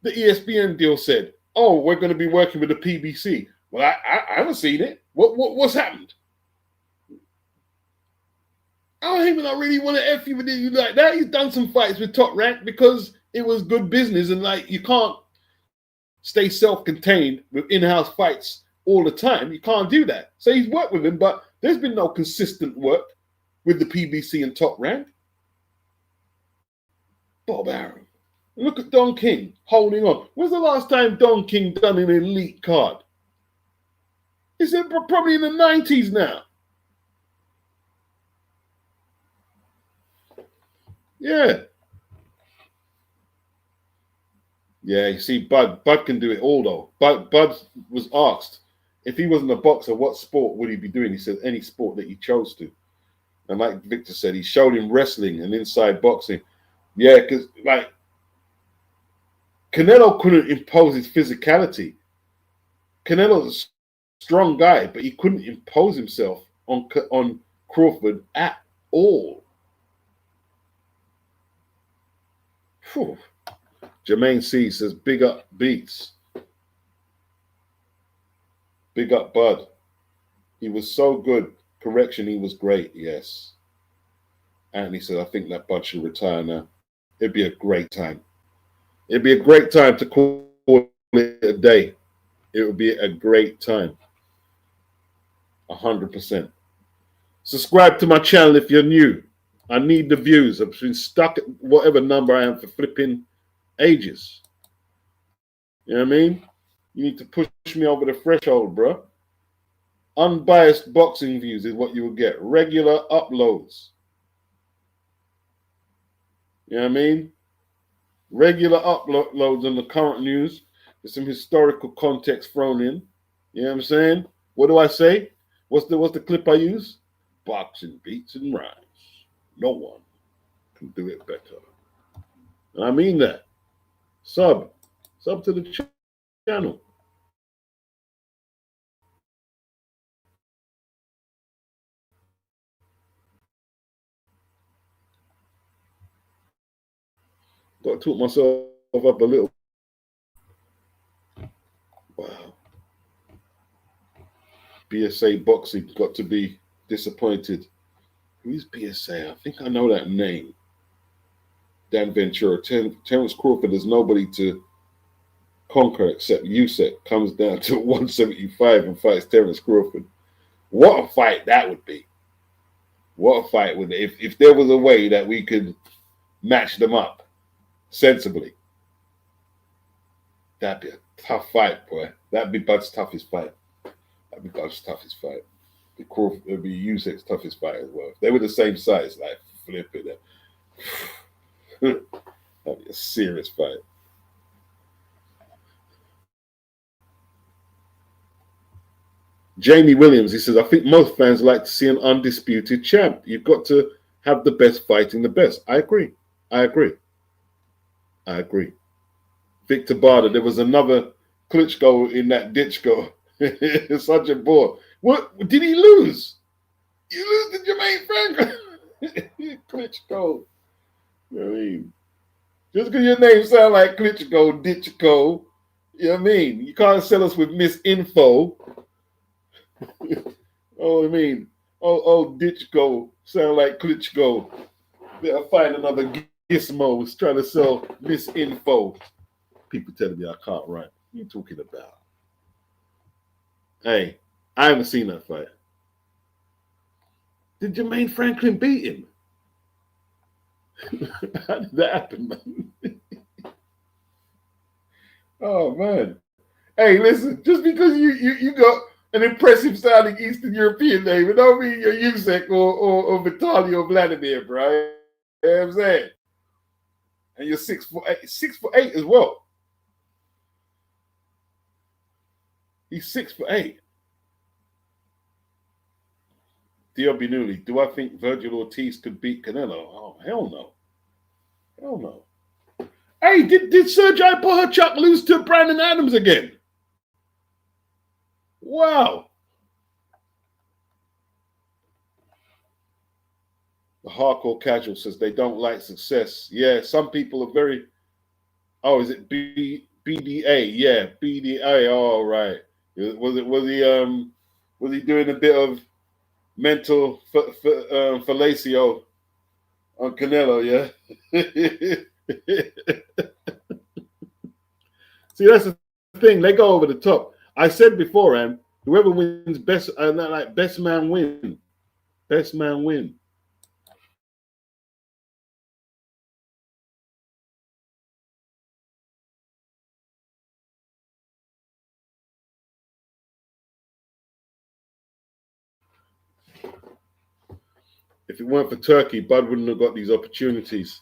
the ESPN deal said, "Oh, we're going to be working with the PBC." Well, I haven't seen it. What's happened? Al Heyman, I really want to F you with you like that. He's done some fights with Top Rank because it was good business, and like you can't stay self-contained with in-house fights all the time. You can't do that. So he's worked with him, but there's been no consistent work with the PBC and Top Rank. Bob Arum. Look at Don King holding on. When's the last time Don King done an elite card? It's probably in the 90s now. Yeah. Yeah, you see, Bud can do it all, though. Bud was asked, if he wasn't a boxer, what sport would he be doing? He said any sport that he chose to. And like Victor said, he showed him wrestling and inside boxing. Yeah, because, like, Canelo couldn't impose his physicality. Canelo's a strong guy, but he couldn't impose himself on Crawford at all. Whew. Jermaine C says, big up Beats. Big up Bud. He was so good. Correction, he was great, yes. Anthony says, I think that Bud should retire now. It'd be a great time. It'd be a great time to call it a day. It would be a great time. 100%. Subscribe to my channel if you're new. I need the views. I've been stuck at whatever number I am for flipping ages. You know what I mean? You need to push me over the threshold, bro. Unbiased boxing views is what you will get. Regular uploads. You know what I mean? Regular uploads on the current news with some historical context thrown in. You know what I'm saying? What do I say? What's the clip I use? Boxing beats and rhymes. No one can do it better. And I mean that. Sub to the channel. Got to talk myself up a little. Wow. BSA boxing got to be disappointed. Who's BSA? I think I know that name. Dan Ventura. Terence Crawford, there's nobody to conquer except Usyk. Comes down to 175 and fights Terence Crawford. What a fight that would be. What a fight would it if there was a way that we could match them up sensibly. That'd be a tough fight, boy. That'd be Bud's toughest fight. That'd be Bud's toughest fight. It'd be Usyk's toughest fight as well. If they were the same size, like flip it. That'd be a serious fight. Jamie Williams, he says, I think most fans like to see an undisputed champ. You've got to have the best fighting the best. I agree. Victor Barder, there was another Klitschko in that Ditchko. Such a bore. What did he lose? You lose to Jermaine Franklin. Klitschko. You know what I mean? Just because your name sound like Klitschko, Ditchko, you know what I mean? You can't sell us with misinfo. Oh, I mean, oh, Ditchko sound like Klitschko. Better find another gizmos trying to sell misinfo. People telling me I can't write. What are you talking about? Hey, I haven't seen that fight. Did Jermaine Franklin beat him? How did that happen, man? Oh man. Hey, listen, just because you got an impressive sounding Eastern European name, it don't mean you're Yusek or Vitaly or Vladimir, bro. You know what I'm saying? And you're 6'8", 6'8" as well. He's 6'8". Diobinuli, do I think Virgil Ortiz could beat Canelo? Oh, hell no. Hell no. Hey, did Sergio Bohachuk lose to Brandon Adams again? Wow. The hardcore casual says they don't like success. Yeah, some people are very. Oh, is it BDA? Yeah, BDA. All right. Was he doing a bit of mental fellatio on Canelo? Yeah. See, that's the thing. They go over the top. I said before, and whoever wins best, like best man win. Best man win. If it weren't for Turkey, Bud wouldn't have got these opportunities.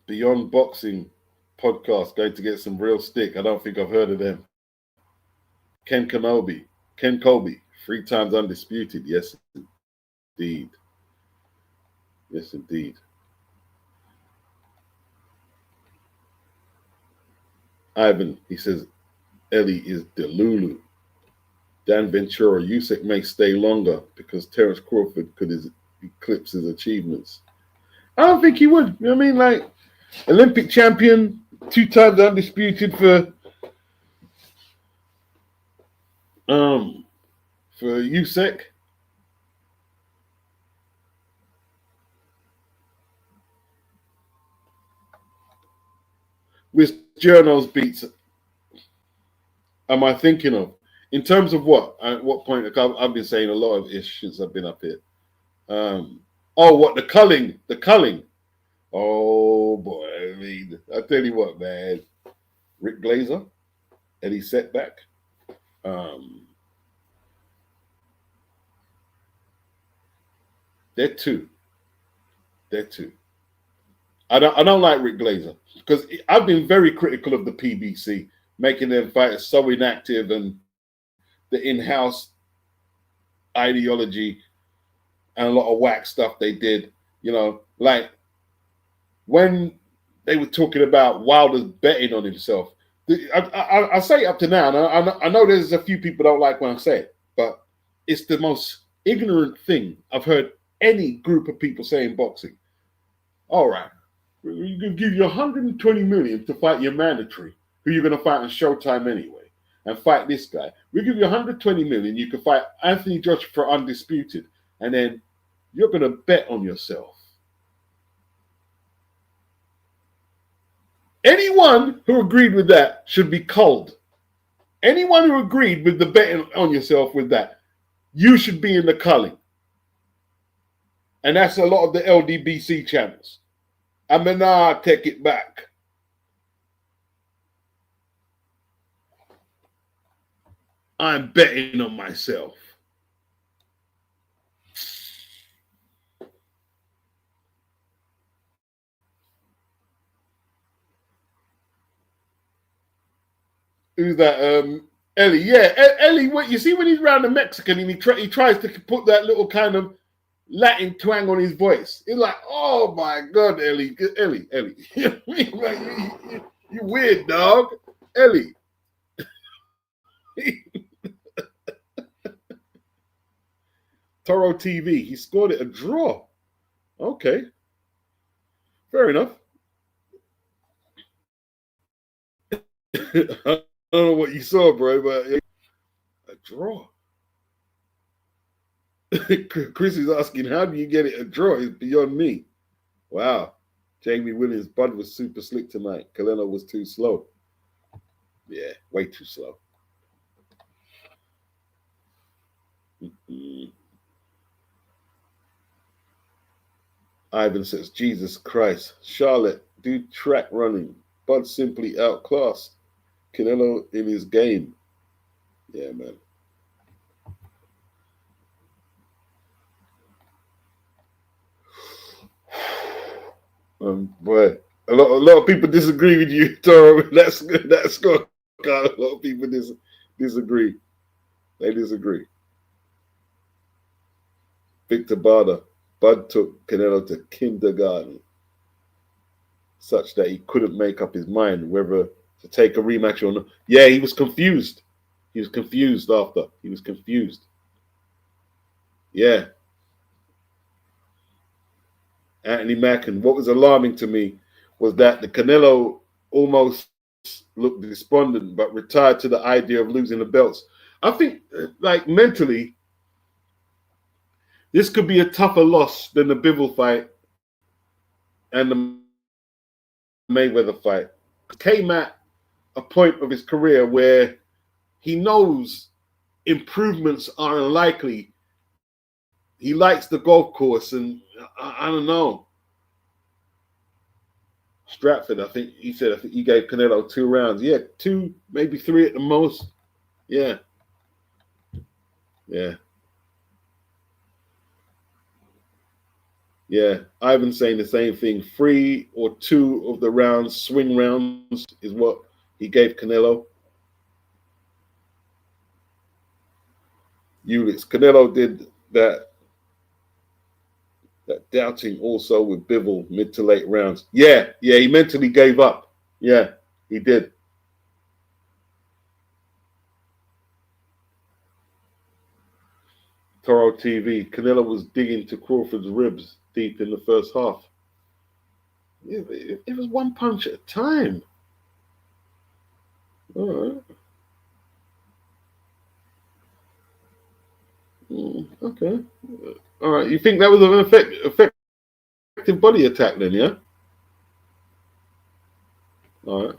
Beyond Boxing podcast going to get some real stick. I don't think I've heard of them. Ken Colby, 3 times undisputed. Yes, indeed. Yes, indeed. Ivan, he says, Ellie is Delulu. Dan Ventura, Usyk may stay longer because Terence Crawford could eclipse his achievements. I don't think he would. You know what I mean? Like, Olympic champion, 2 times undisputed for Usyk. Which journals beats am I thinking of? In terms of what? At what point? I've been saying a lot of ish since I've been up here. What the culling? The culling. Oh boy! I mean, I tell you what, man. Rick Glazer, Eddie Setback. They're two. They're two. I don't like Rick Glazer because I've been very critical of the PBC, making their fighters so inactive and the in-house ideology and a lot of whack stuff they did. You know, like when they were talking about Wilder's betting on himself. I say it up to now, and I know there's a few people don't like when I say it, but it's the most ignorant thing I've heard any group of people say in boxing. All right, we can give you 120 million to fight your mandatory, who you're going to fight on Showtime anyway, and fight this guy. We give you 120 million, you can fight Anthony Joshua for undisputed, and then you're going to bet on yourself. Anyone who agreed with that should be culled. Anyone who agreed with the betting on yourself with that, you should be in the culling. And that's a lot of the LDBC channels. I mean, nah, take it back. I'm betting on myself. Who's that? Ellie. Yeah, Ellie. What you see when he's around the Mexican and he tries to put that little kind of Latin twang on his voice. It's like, oh my God, Ellie. You weird dog, Ellie. Toro TV. He scored it a draw. Okay, fair enough. I don't know what you saw, bro, but a draw. Chris is asking, how do you get it a draw? It's beyond me. Wow. Jamie Williams, Bud was super slick tonight. Canelo was too slow. Yeah, way too slow. Mm-hmm. Ivan says, Jesus Christ. Charlotte, do track running. Bud simply outclassed Canelo in his game. Yeah, man. Boy, a lot of people disagree with you, Toro. That's scorecard. A lot of people disagree. They disagree. Victor Barder. Bud took Canelo to kindergarten, such that he couldn't make up his mind whether to take a rematch or not. Yeah, he was confused. He was confused after. He was confused. Yeah. Anthony Mack. And what was alarming to me was that the Canelo almost looked despondent, but retired to the idea of losing the belts. I think, like, mentally, this could be a tougher loss than the Bivol fight and the Mayweather fight. Came at a point of his career where he knows improvements are unlikely. He likes the golf course, and I don't know. Stratford, I think he gave Canelo 2 rounds. Yeah, 2, maybe 3 at the most. Yeah. Yeah. Yeah. Ivan's saying the same thing. 3 or 2 of the rounds, swing rounds, is what he gave Canelo. Ulix. Canelo did that doubting also with Bivol mid to late rounds. Yeah, he mentally gave up. Yeah, he did. Toro TV. Canelo was digging to Crawford's ribs deep in the first half. It was one punch at a time. All right. Okay. All right. You think that was an effective body attack then, yeah? All right.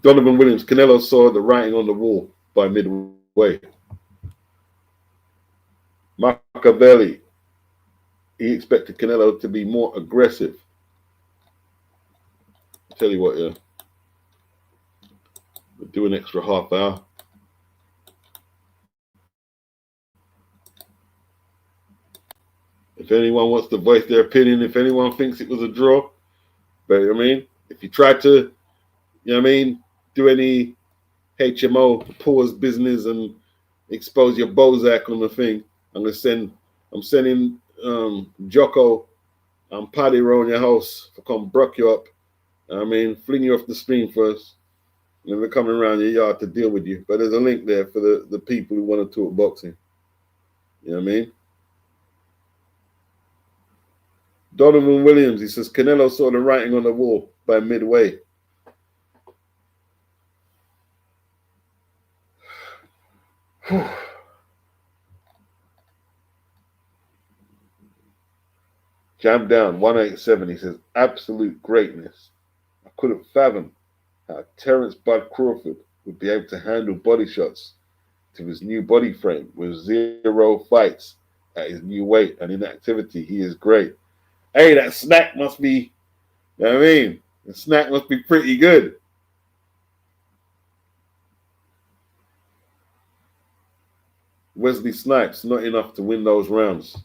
Donovan Williams. Canelo saw the writing on the wall by midway. Machiavelli. He expected Canelo to be more aggressive. I'll tell you what, yeah. We'll do an extra half hour. If anyone wants to voice their opinion, if anyone thinks it was a draw, but I mean, if you try to, do any HMO pause business and expose your Bozak on the thing, I'm sending Jocko and Paddy around your house to come broke you up. Fling you off the stream first, and then we're coming around your yard to deal with you. But there's a link there for the people who want to talk boxing. You know what I mean? Donovan Williams, he says, Canelo saw the writing on the wall by midway. Jam down, 187, he says, absolute greatness. I couldn't fathom how Terence Bud Crawford would be able to handle body shots to his new body frame with 0 fights at his new weight and inactivity. He is great. Hey, that snack must be, the snack must be pretty good. Wesley Snipes, not enough to win those rounds.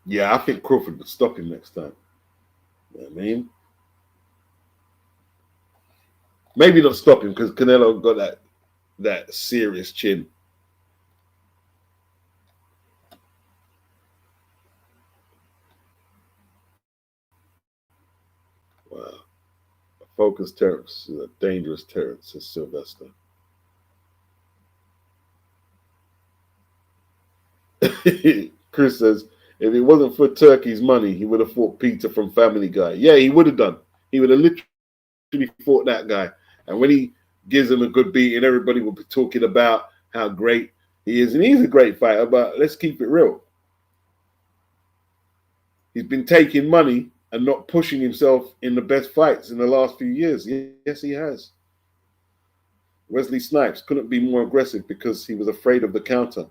Yeah, I think Crawford would stop him next time. You know what I mean? Maybe not stop him because Canelo got that serious chin. Wow. A focused Terence is a dangerous Terence, says Sylvester. Chris says, if it wasn't for Turkey's money, he would have fought Peter from Family Guy. Yeah, he would have done. He would have literally fought that guy. And when he gives him a good beating, everybody will be talking about how great he is. And he's a great fighter, but let's keep it real. He's been taking money and not pushing himself in the best fights in the last few years. Yes, he has. Wesley Snipes couldn't be more aggressive because he was afraid of the counter.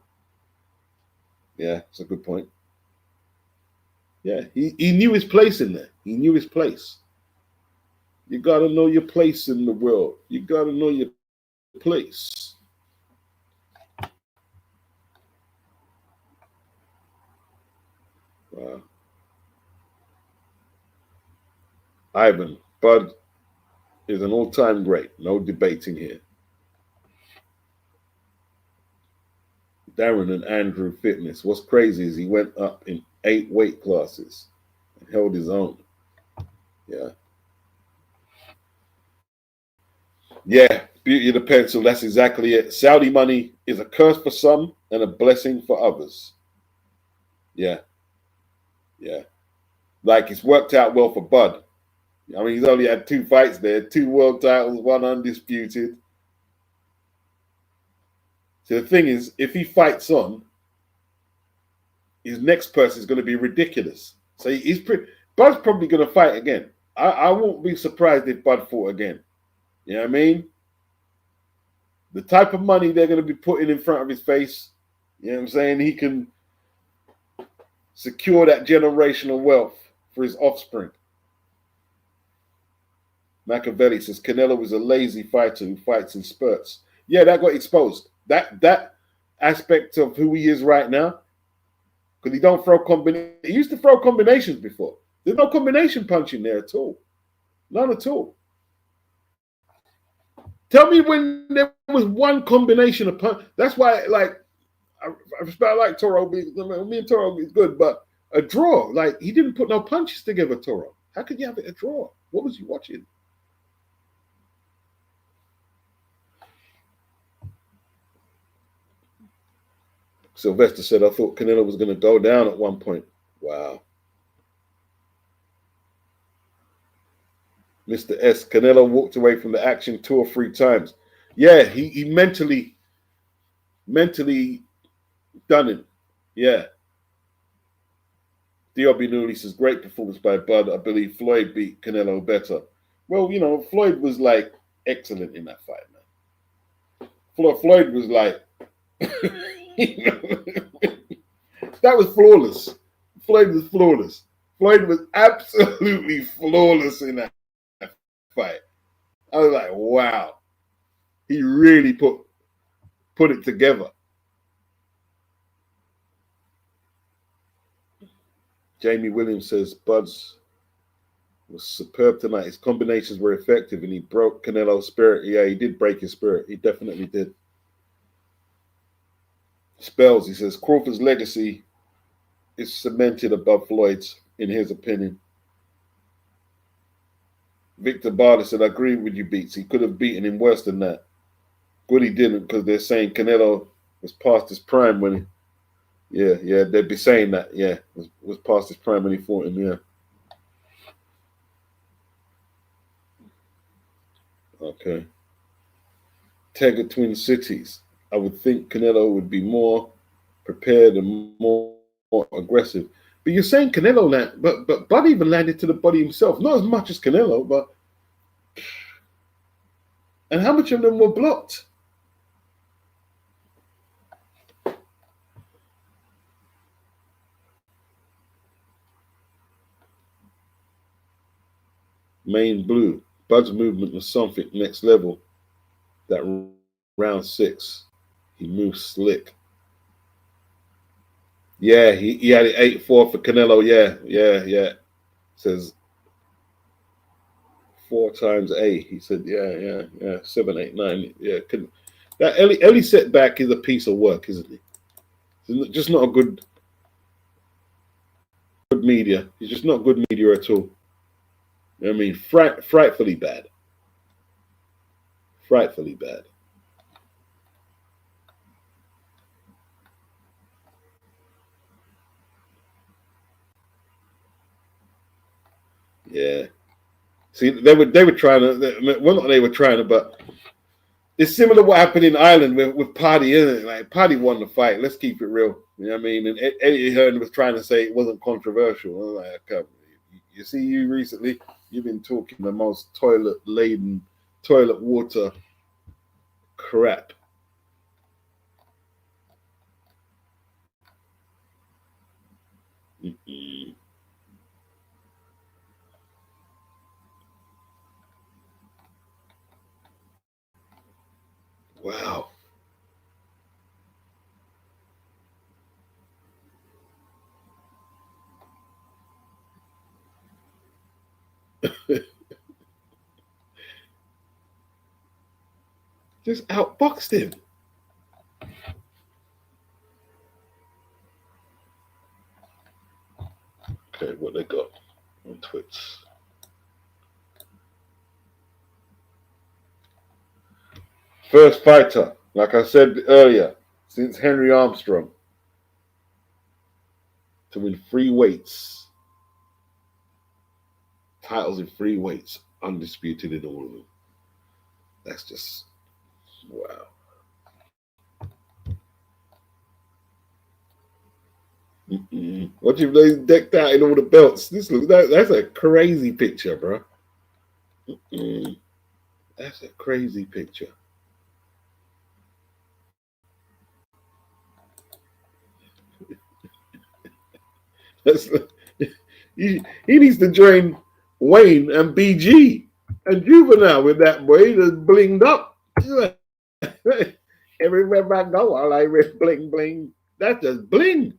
Yeah, it's a good point. Yeah, he knew his place in there. He knew his place. You got to know your place in the world. You got to know your place. Wow. Ivan, Bud is an all-time great. No debating here. Darren and Andrew Fitness. What's crazy is he went up in 8 weight classes and held his own. Yeah. Yeah, beauty of the pencil. That's exactly it. Saudi money is a curse for some and a blessing for others. Yeah. Yeah. Like it's worked out well for Bud. I mean, he's only had 2 fights there, 2 world titles, 1 undisputed. So the thing is, if he fights on, his next person is going to be ridiculous. So Bud's probably going to fight again. I won't be surprised if Bud fought again. You know what I mean? The type of money they're going to be putting in front of his face, you know what I'm saying? He can secure that generational wealth for his offspring. Machiavelli says Canelo was a lazy fighter who fights in spurts. Yeah, that got exposed. That aspect of who he is right now, because he don't throw combinations. He used to throw combinations before. There's no combination punching there at all. None at all. Tell me when there was one combination of punch. That's why, like, I like Toro. Me and Toro is good, but a draw. Like, he didn't put no punches together, Toro. How could you have it a draw? What was you watching? Sylvester said, I thought Canelo was going to go down at one point. Wow. Mr. S. Canelo walked away from the action 2 or 3 times. Yeah, he mentally done it. Yeah. D.R.B. Nooley says, great performance by Bud. I believe Floyd beat Canelo better. Well, you know, Floyd was like excellent in that fight, man. Floyd was like, you know, that was flawless. Floyd was flawless. Floyd was absolutely flawless in that fight. I was like, wow. He really put it together. Jamie Williams says Bud's was superb tonight. His combinations were effective and he broke Canelo's spirit. Yeah, he did break his spirit. He definitely did. Spells, he says, Crawford's legacy is cemented above Floyd's, in his opinion. Victor Barter said, I agree with you, Beats. He could have beaten him worse than that. Good he didn't, because they're saying Canelo was past his prime when he... Yeah, they'd be saying that, yeah. Was past his prime when he fought him, yeah. Okay. Tega Twin Cities. I would think Canelo would be more prepared and more aggressive. But you're saying Canelo but Bud even landed to the body himself. Not as much as Canelo, but... And how much of them were blocked? Main blue. Bud's movement was something next level. That round 6. He moved slick. Yeah, he had it 8-4 for Canelo. Yeah. Says 4 times A. He said, yeah. 7, 8, 9. Yeah, couldn't. That Ellie setback is a piece of work, isn't he? It's just not a good media. He's just not good media at all. I mean, frightfully bad. Frightfully bad. Yeah. See, they were trying to. Well, not they were trying to, but it's similar to what happened in Ireland with Paddy, isn't it? Like Paddy won the fight. Let's keep it real. You know what I mean? And Eddie Hearn was trying to say it wasn't controversial. I was like, okay, you see, you recently you've been talking the most toilet water crap. Wow. Just outboxed him. Okay, what they got on Twitch? First fighter, like I said earlier, since Henry Armstrong to win 3 weights. Titles in 3 weights, undisputed in all of them. That's just wow. What you they decked out in all the belts? This looks that's a crazy picture, bro. That's a crazy picture. He needs to join Wayne and BG and Juvenile with that boy that's blinged up. Everywhere I go, I like bling bling. That's just bling.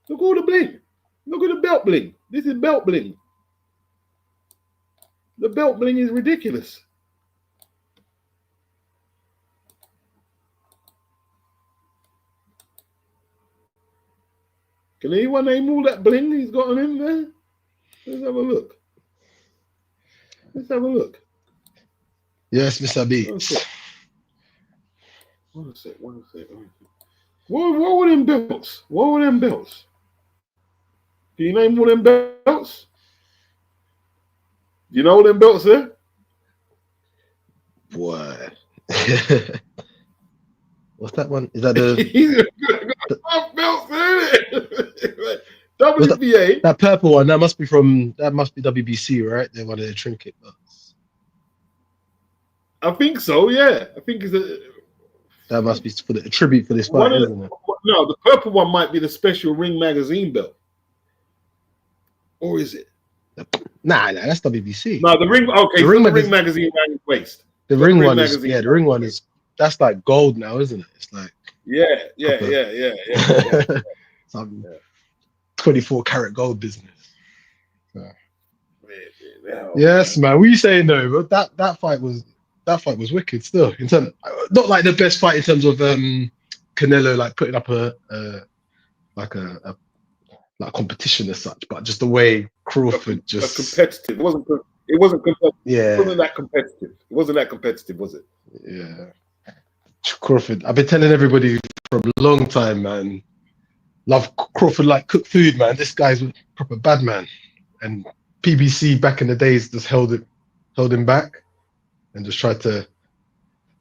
Look at all the bling. Look at the belt bling. This is belt bling. The belt bling is ridiculous. Can anyone name all that bling he's got on him there? Let's have a look. Let's have a look. Yes, Mr. Beats. One sec. What were them belts? What were them belts? Can you name all them belts? You know them belts there? Boy. What's that one? Is that the belts, isn't it? WBA. That purple one, that must be WBC, right? They wanted a trinket belts. I think so, yeah. I think that must be for a tribute for this fight, isn't it? No, the purple one might be the special Ring Magazine belt. Or is it? Nah, that's WBC. No, the Ring. Okay, the Ring Magazine around your waist. The Ring one is the Ring one is that's like gold now, isn't it? It's like yeah. Some 24 karat gold business. So. Yes, man. What are you saying though? But that fight was wicked still. In terms, not like the best fight in terms of Canelo like putting up a competition as such, but just the way Crawford just competitive. It wasn't competitive. Yeah. It wasn't that competitive. It wasn't that competitive, was it? Yeah. Crawford. I've been telling everybody for a long time, man. Love Crawford like cooked food, man. This guy's a proper bad man. And PBC back in the days just held him back and just tried to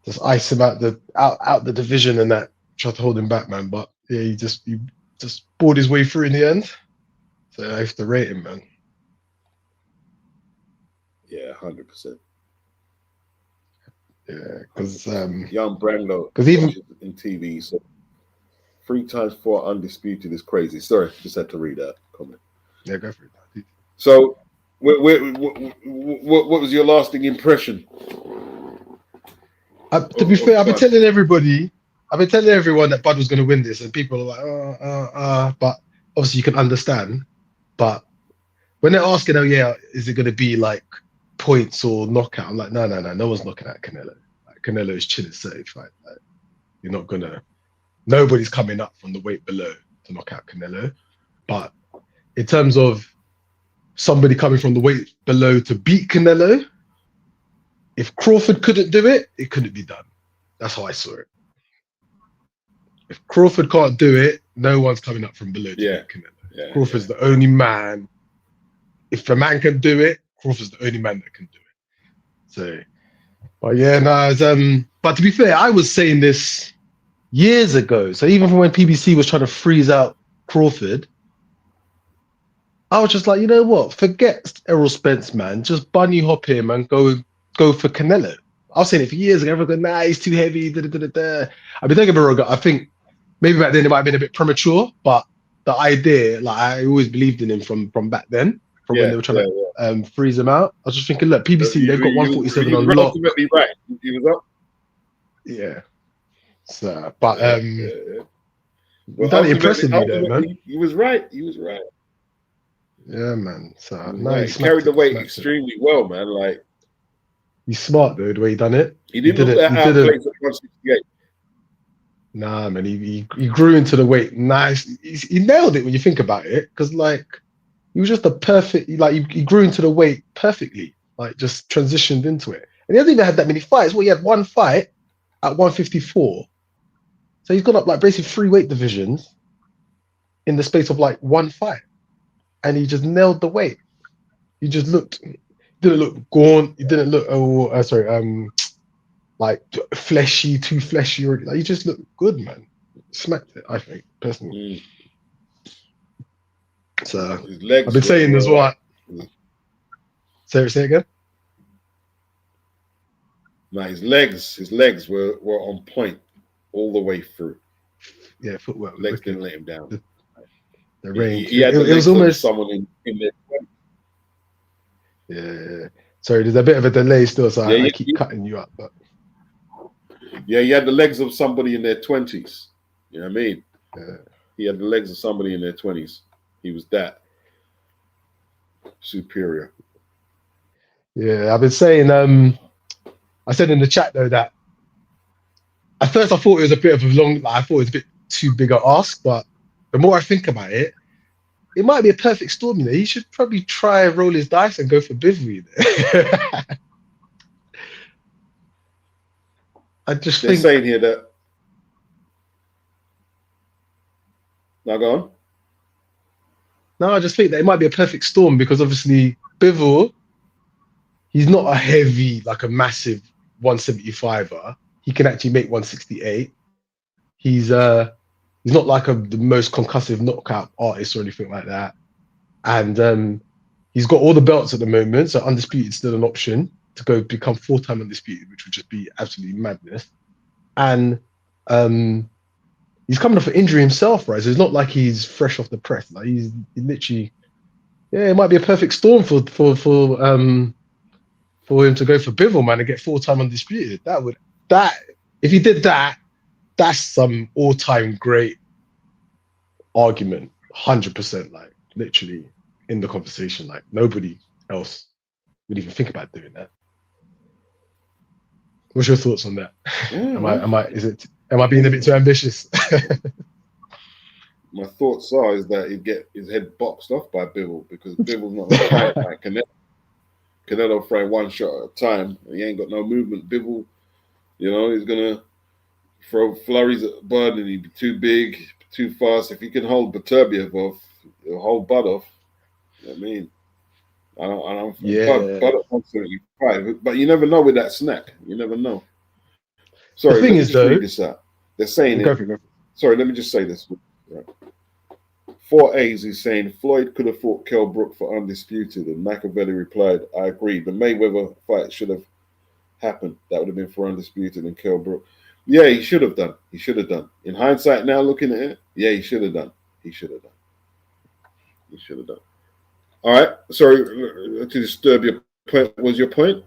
just ice him out the division and that. Tried to hold him back, man. But yeah, he just bored his way through in the end. So I have to rate him, man. Yeah, 100%. Yeah, because young Brando, because even in TV, so 3 times 4 undisputed is crazy. Sorry, just had to read that comment. Yeah, go for it. So, what was your lasting impression? To be fair, I've been telling everyone that Bud was going to win this, and people are like, but obviously you can understand. But when they're asking, oh yeah, is it going to be like points or knockout? I'm like, no one's knocking out Canelo. Like, Canelo is chilling certified. Like, you're not gonna. Nobody's coming up from the weight below to knock out Canelo. But in terms of somebody coming from the weight below to beat Canelo, if Crawford couldn't do it, it couldn't be done. That's how I saw it. If Crawford can't do it, no one's coming up from below to beat Canelo. Yeah, Crawford's the only man. If a man can do it, Crawford's the only man that can do it. So, but yeah, but to be fair, I was saying this years ago. So even from when PBC was trying to freeze out Crawford, I was just like, you know what? Forget Errol Spence, man. Just bunny hop him and go for Canelo. I was saying it for years ago. Everyone go, nah, he's too heavy. I mean, don't get me wrong. I think maybe back then it might have been a bit premature, but the idea, like I always believed in him from back then, from when they were trying to freeze him out. I was just thinking, look, PBC, they've got 147 on lock. Ultimately right. He was up. Yeah. So, but you Well, done it impressively though, man. ultimately, he was right. He was right. Yeah, man. He So was now he right. He smacked carried the it. He weight smacked it. extremely well, man. Like He's smart though, the way he done it. he didn't look that He didn't. outplayed for 168. Nah, man. He grew into the weight. Nice. He nailed it when you think about it, because like he was just a perfect. He grew into the weight perfectly. Like just transitioned into it, and he hasn't even had that many fights. Well, he had one fight at 154, so he's gone up like basically 3 weight divisions in the space of like one fight, and he just nailed the weight. He just didn't look gaunt. He didn't look like fleshy, too fleshy. Or like, he just looked good, man. Smacked it, I think personally. So His I've legs been saying as were well. Say it again. no, his legs were on point all the way through. Yeah, footwork was Legs wicked. didn't let him down. The range. He had the It was legs of almost. someone in there. Yeah. Sorry, there's a bit of a delay still, so Yeah, I keep cutting you up. But he had the legs of somebody in their 20s. You know what I mean? yeah. He had the legs of somebody in their 20s. He was that superior. Yeah, I've been saying. I said in the chat though that at first I thought it was a bit of a long. Like, I thought it was a bit too big a ask, but the more I think about it, it might be a perfect storm. You know, he should probably try roll his dice and go for Bivry. I just They're think. saying here that now go on. No, I just think that it might be a perfect storm because obviously Bivol, he's not a heavy, like a massive 175er. He can actually make 168. He's not like the most concussive knockout artist or anything like that. And he's got all the belts at the moment, so undisputed still an option to go become 4-time undisputed, which would just be absolutely madness. And he's coming off an injury himself, right? So it's not like he's fresh off the press. Like he literally, yeah, it might be a perfect storm for him to go for Bivol, man, and get 4-time undisputed. That if he did that, that's some all-time great argument, 100%, like literally in the conversation. Like nobody else would even think about doing that. What's your thoughts on that? Yeah, Am I being a bit too ambitious? my thoughts are is that he'd get his head boxed off by Bivol because Bivol's not going to fight like Canelo. Canelo throwing one shot at a time. He ain't got no movement. Bivol, he's going to throw flurries at Bud and he'd be too big, too fast. If he can hold Beterbiev off, he'll hold Bud off. You know what I mean? Yeah. Bud constantly fight, but you never know with that snack. You never know. The Sorry, thing let me is, just though, read this out. They're saying go it. for it. Sorry, let me just say this. Right. 4A's is saying Floyd could have fought Kell Brook for undisputed, and Machiavelli replied, I agree. The Mayweather fight should have happened. That would have been for undisputed and Kell Brook. Yeah, he should have done. He should have done. In hindsight, now looking at it, yeah, he should have done. He should have done. He should have done. All right. Sorry to disturb your point. What was your point?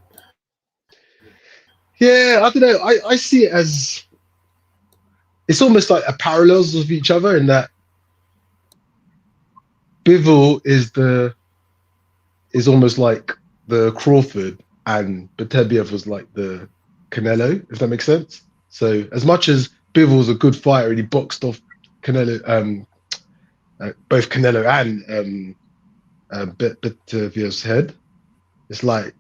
Yeah, I don't know. I see it as it's almost like a parallels of each other in that Bivol is almost like the Crawford and Beterbiev was like the Canelo, if that makes sense. So as much as Bivol's a good fighter and he boxed off Canelo, both Canelo and Beterbiev's head, it's like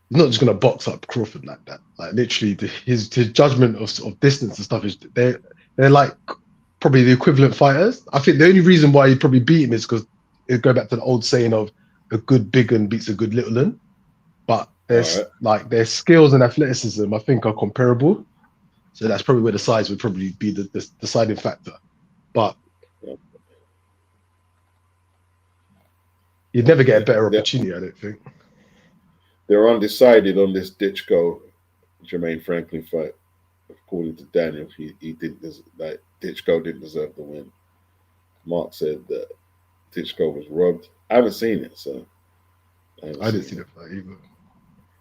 he's not just gonna box up Crawford like that. Like literally, his judgment of distance and stuff is they're like probably the equivalent fighters. I think the only reason why he'd probably beat him is because it go back to the old saying of a good big un beats a good little un. But All right. their skills and athleticism, I think, are comparable. So that's probably where the size would probably be the deciding factor. But you'd never get a better opportunity, I don't think. They're undecided on this Ditchko Jermaine Franklin fight. According to Daniel, he didn't like Ditchko didn't deserve the win. Mark said that Ditchko was robbed. I haven't seen it, so I didn't see the fight either.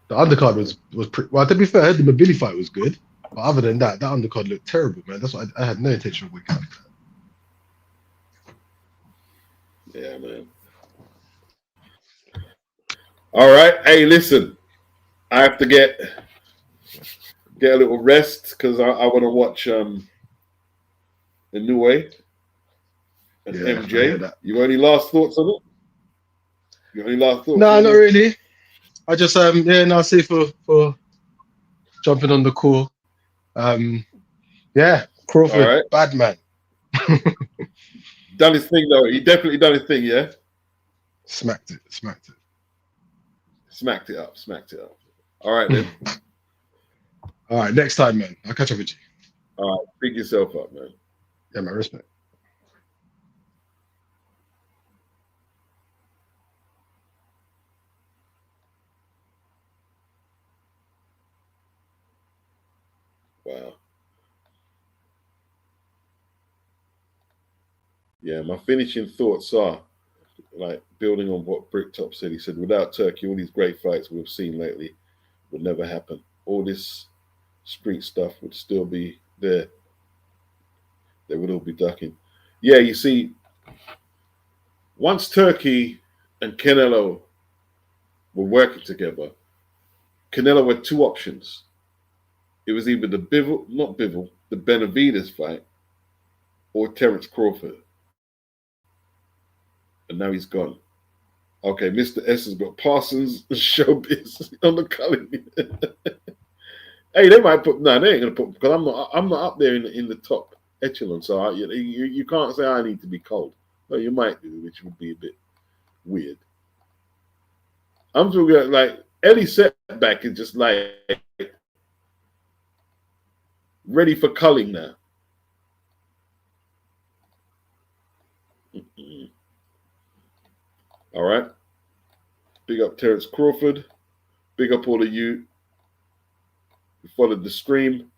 The undercard was pretty well. To be fair, I heard the Mabili fight was good. But other than that, that undercard looked terrible, man. That's what I had no intention of waking up. Yeah, man. All right. Hey, listen. I have to get a little rest because I want to watch the New Way and Yeah, I hear MJ. that. You got any last thoughts on it? You got any last thoughts No, on not this? really. I just yeah, no, see for jumping on the call. Um, yeah, All Crawford, right. bad man. Done his thing though. He definitely done his thing. Yeah. Smacked it, smacked it. Smacked it up. Smacked it up. All right then. All right, next time, man. I'll catch up with you. All right. Pick yourself up, man. Yeah, my respect. Wow. Yeah, my finishing thoughts are like building on what Bricktop said. He said, without Turkey, all these great fights we've seen lately would never happen. All this street stuff would still be there. They would all be ducking. Yeah, you see, once Turkey and Canelo were working together, Canelo had two options. It was either the the Benavides fight, or Terence Crawford. And now he's gone. Okay, Mr. S has got Parsons and Showbiz on the culling. Hey, they might put they ain't gonna put because I'm not up there in the top echelon, so you can't say I need to be cold. No, you might do, which would be a bit weird. I'm talking like Eddie Setback is just like ready for culling now. All right. Big up Terence Crawford. Big up all of you who followed the stream.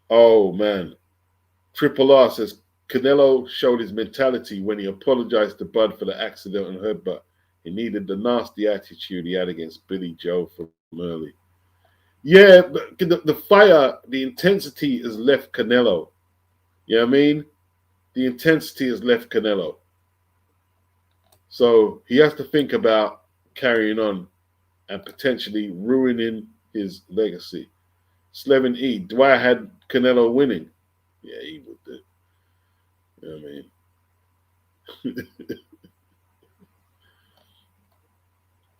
Oh man. Triple R says Canelo showed his mentality when he apologized to Bud for the accident and headbutt. He needed the nasty attitude he had against Billy Joe from early. Yeah, but the fire, the intensity has left Canelo. You know what I mean? The intensity has left Canelo. So he has to think about carrying on and potentially ruining his legacy. Slevin E, Dwight had Canelo winning. Yeah, he would do. You know what I mean?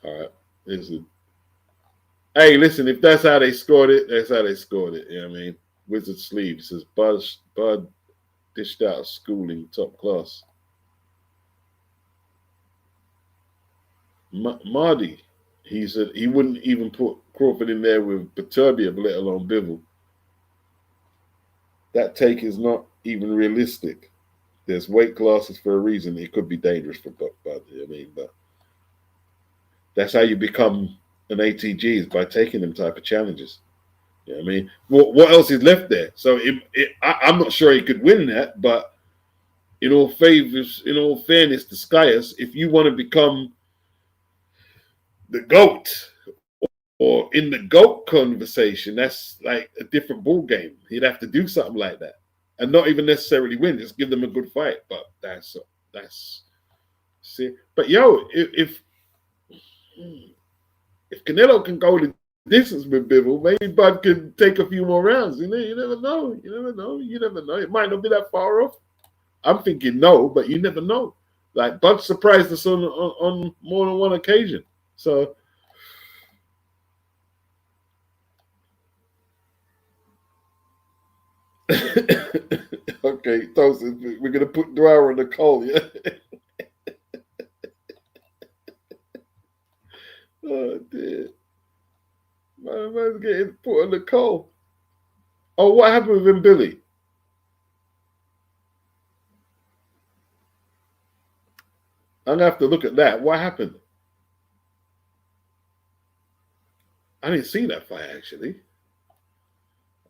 All right. Listen. Hey, listen, if that's how they scored it, that's how they scored it. You know what I mean? Wizard Sleeve says Bud dished out schooling top class. Mardy, he said he wouldn't even put Crawford in there with Beterbiev, let alone Bivol. That take is not even realistic. There's weight classes for a reason. It could be dangerous for Bud. I mean, but that's how you become an ATG is by taking them type of challenges. You know what I mean? What else is left there? So I'm not sure he could win that, but in all fairness to Skyus, if you want to become the GOAT or in the GOAT conversation, that's like a different ball game. He'd have to do something like that. And not even necessarily win, just give them a good fight. But that's see. But yo, if Canelo can go the distance with Bivol, maybe Bud can take a few more rounds. You never know. You never know. It might not be that far off. I'm thinking no, but you never know. Like Bud surprised us on more than one occasion. So okay, Tosin, we're gonna put Dwyer on the call, yeah. Oh dear. My man's getting put on the call. Oh, what happened with him, Billy? I'm gonna have to look at that. What happened? I didn't see that fight actually.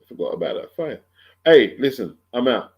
I forgot about that fight. Hey, listen, I'm out.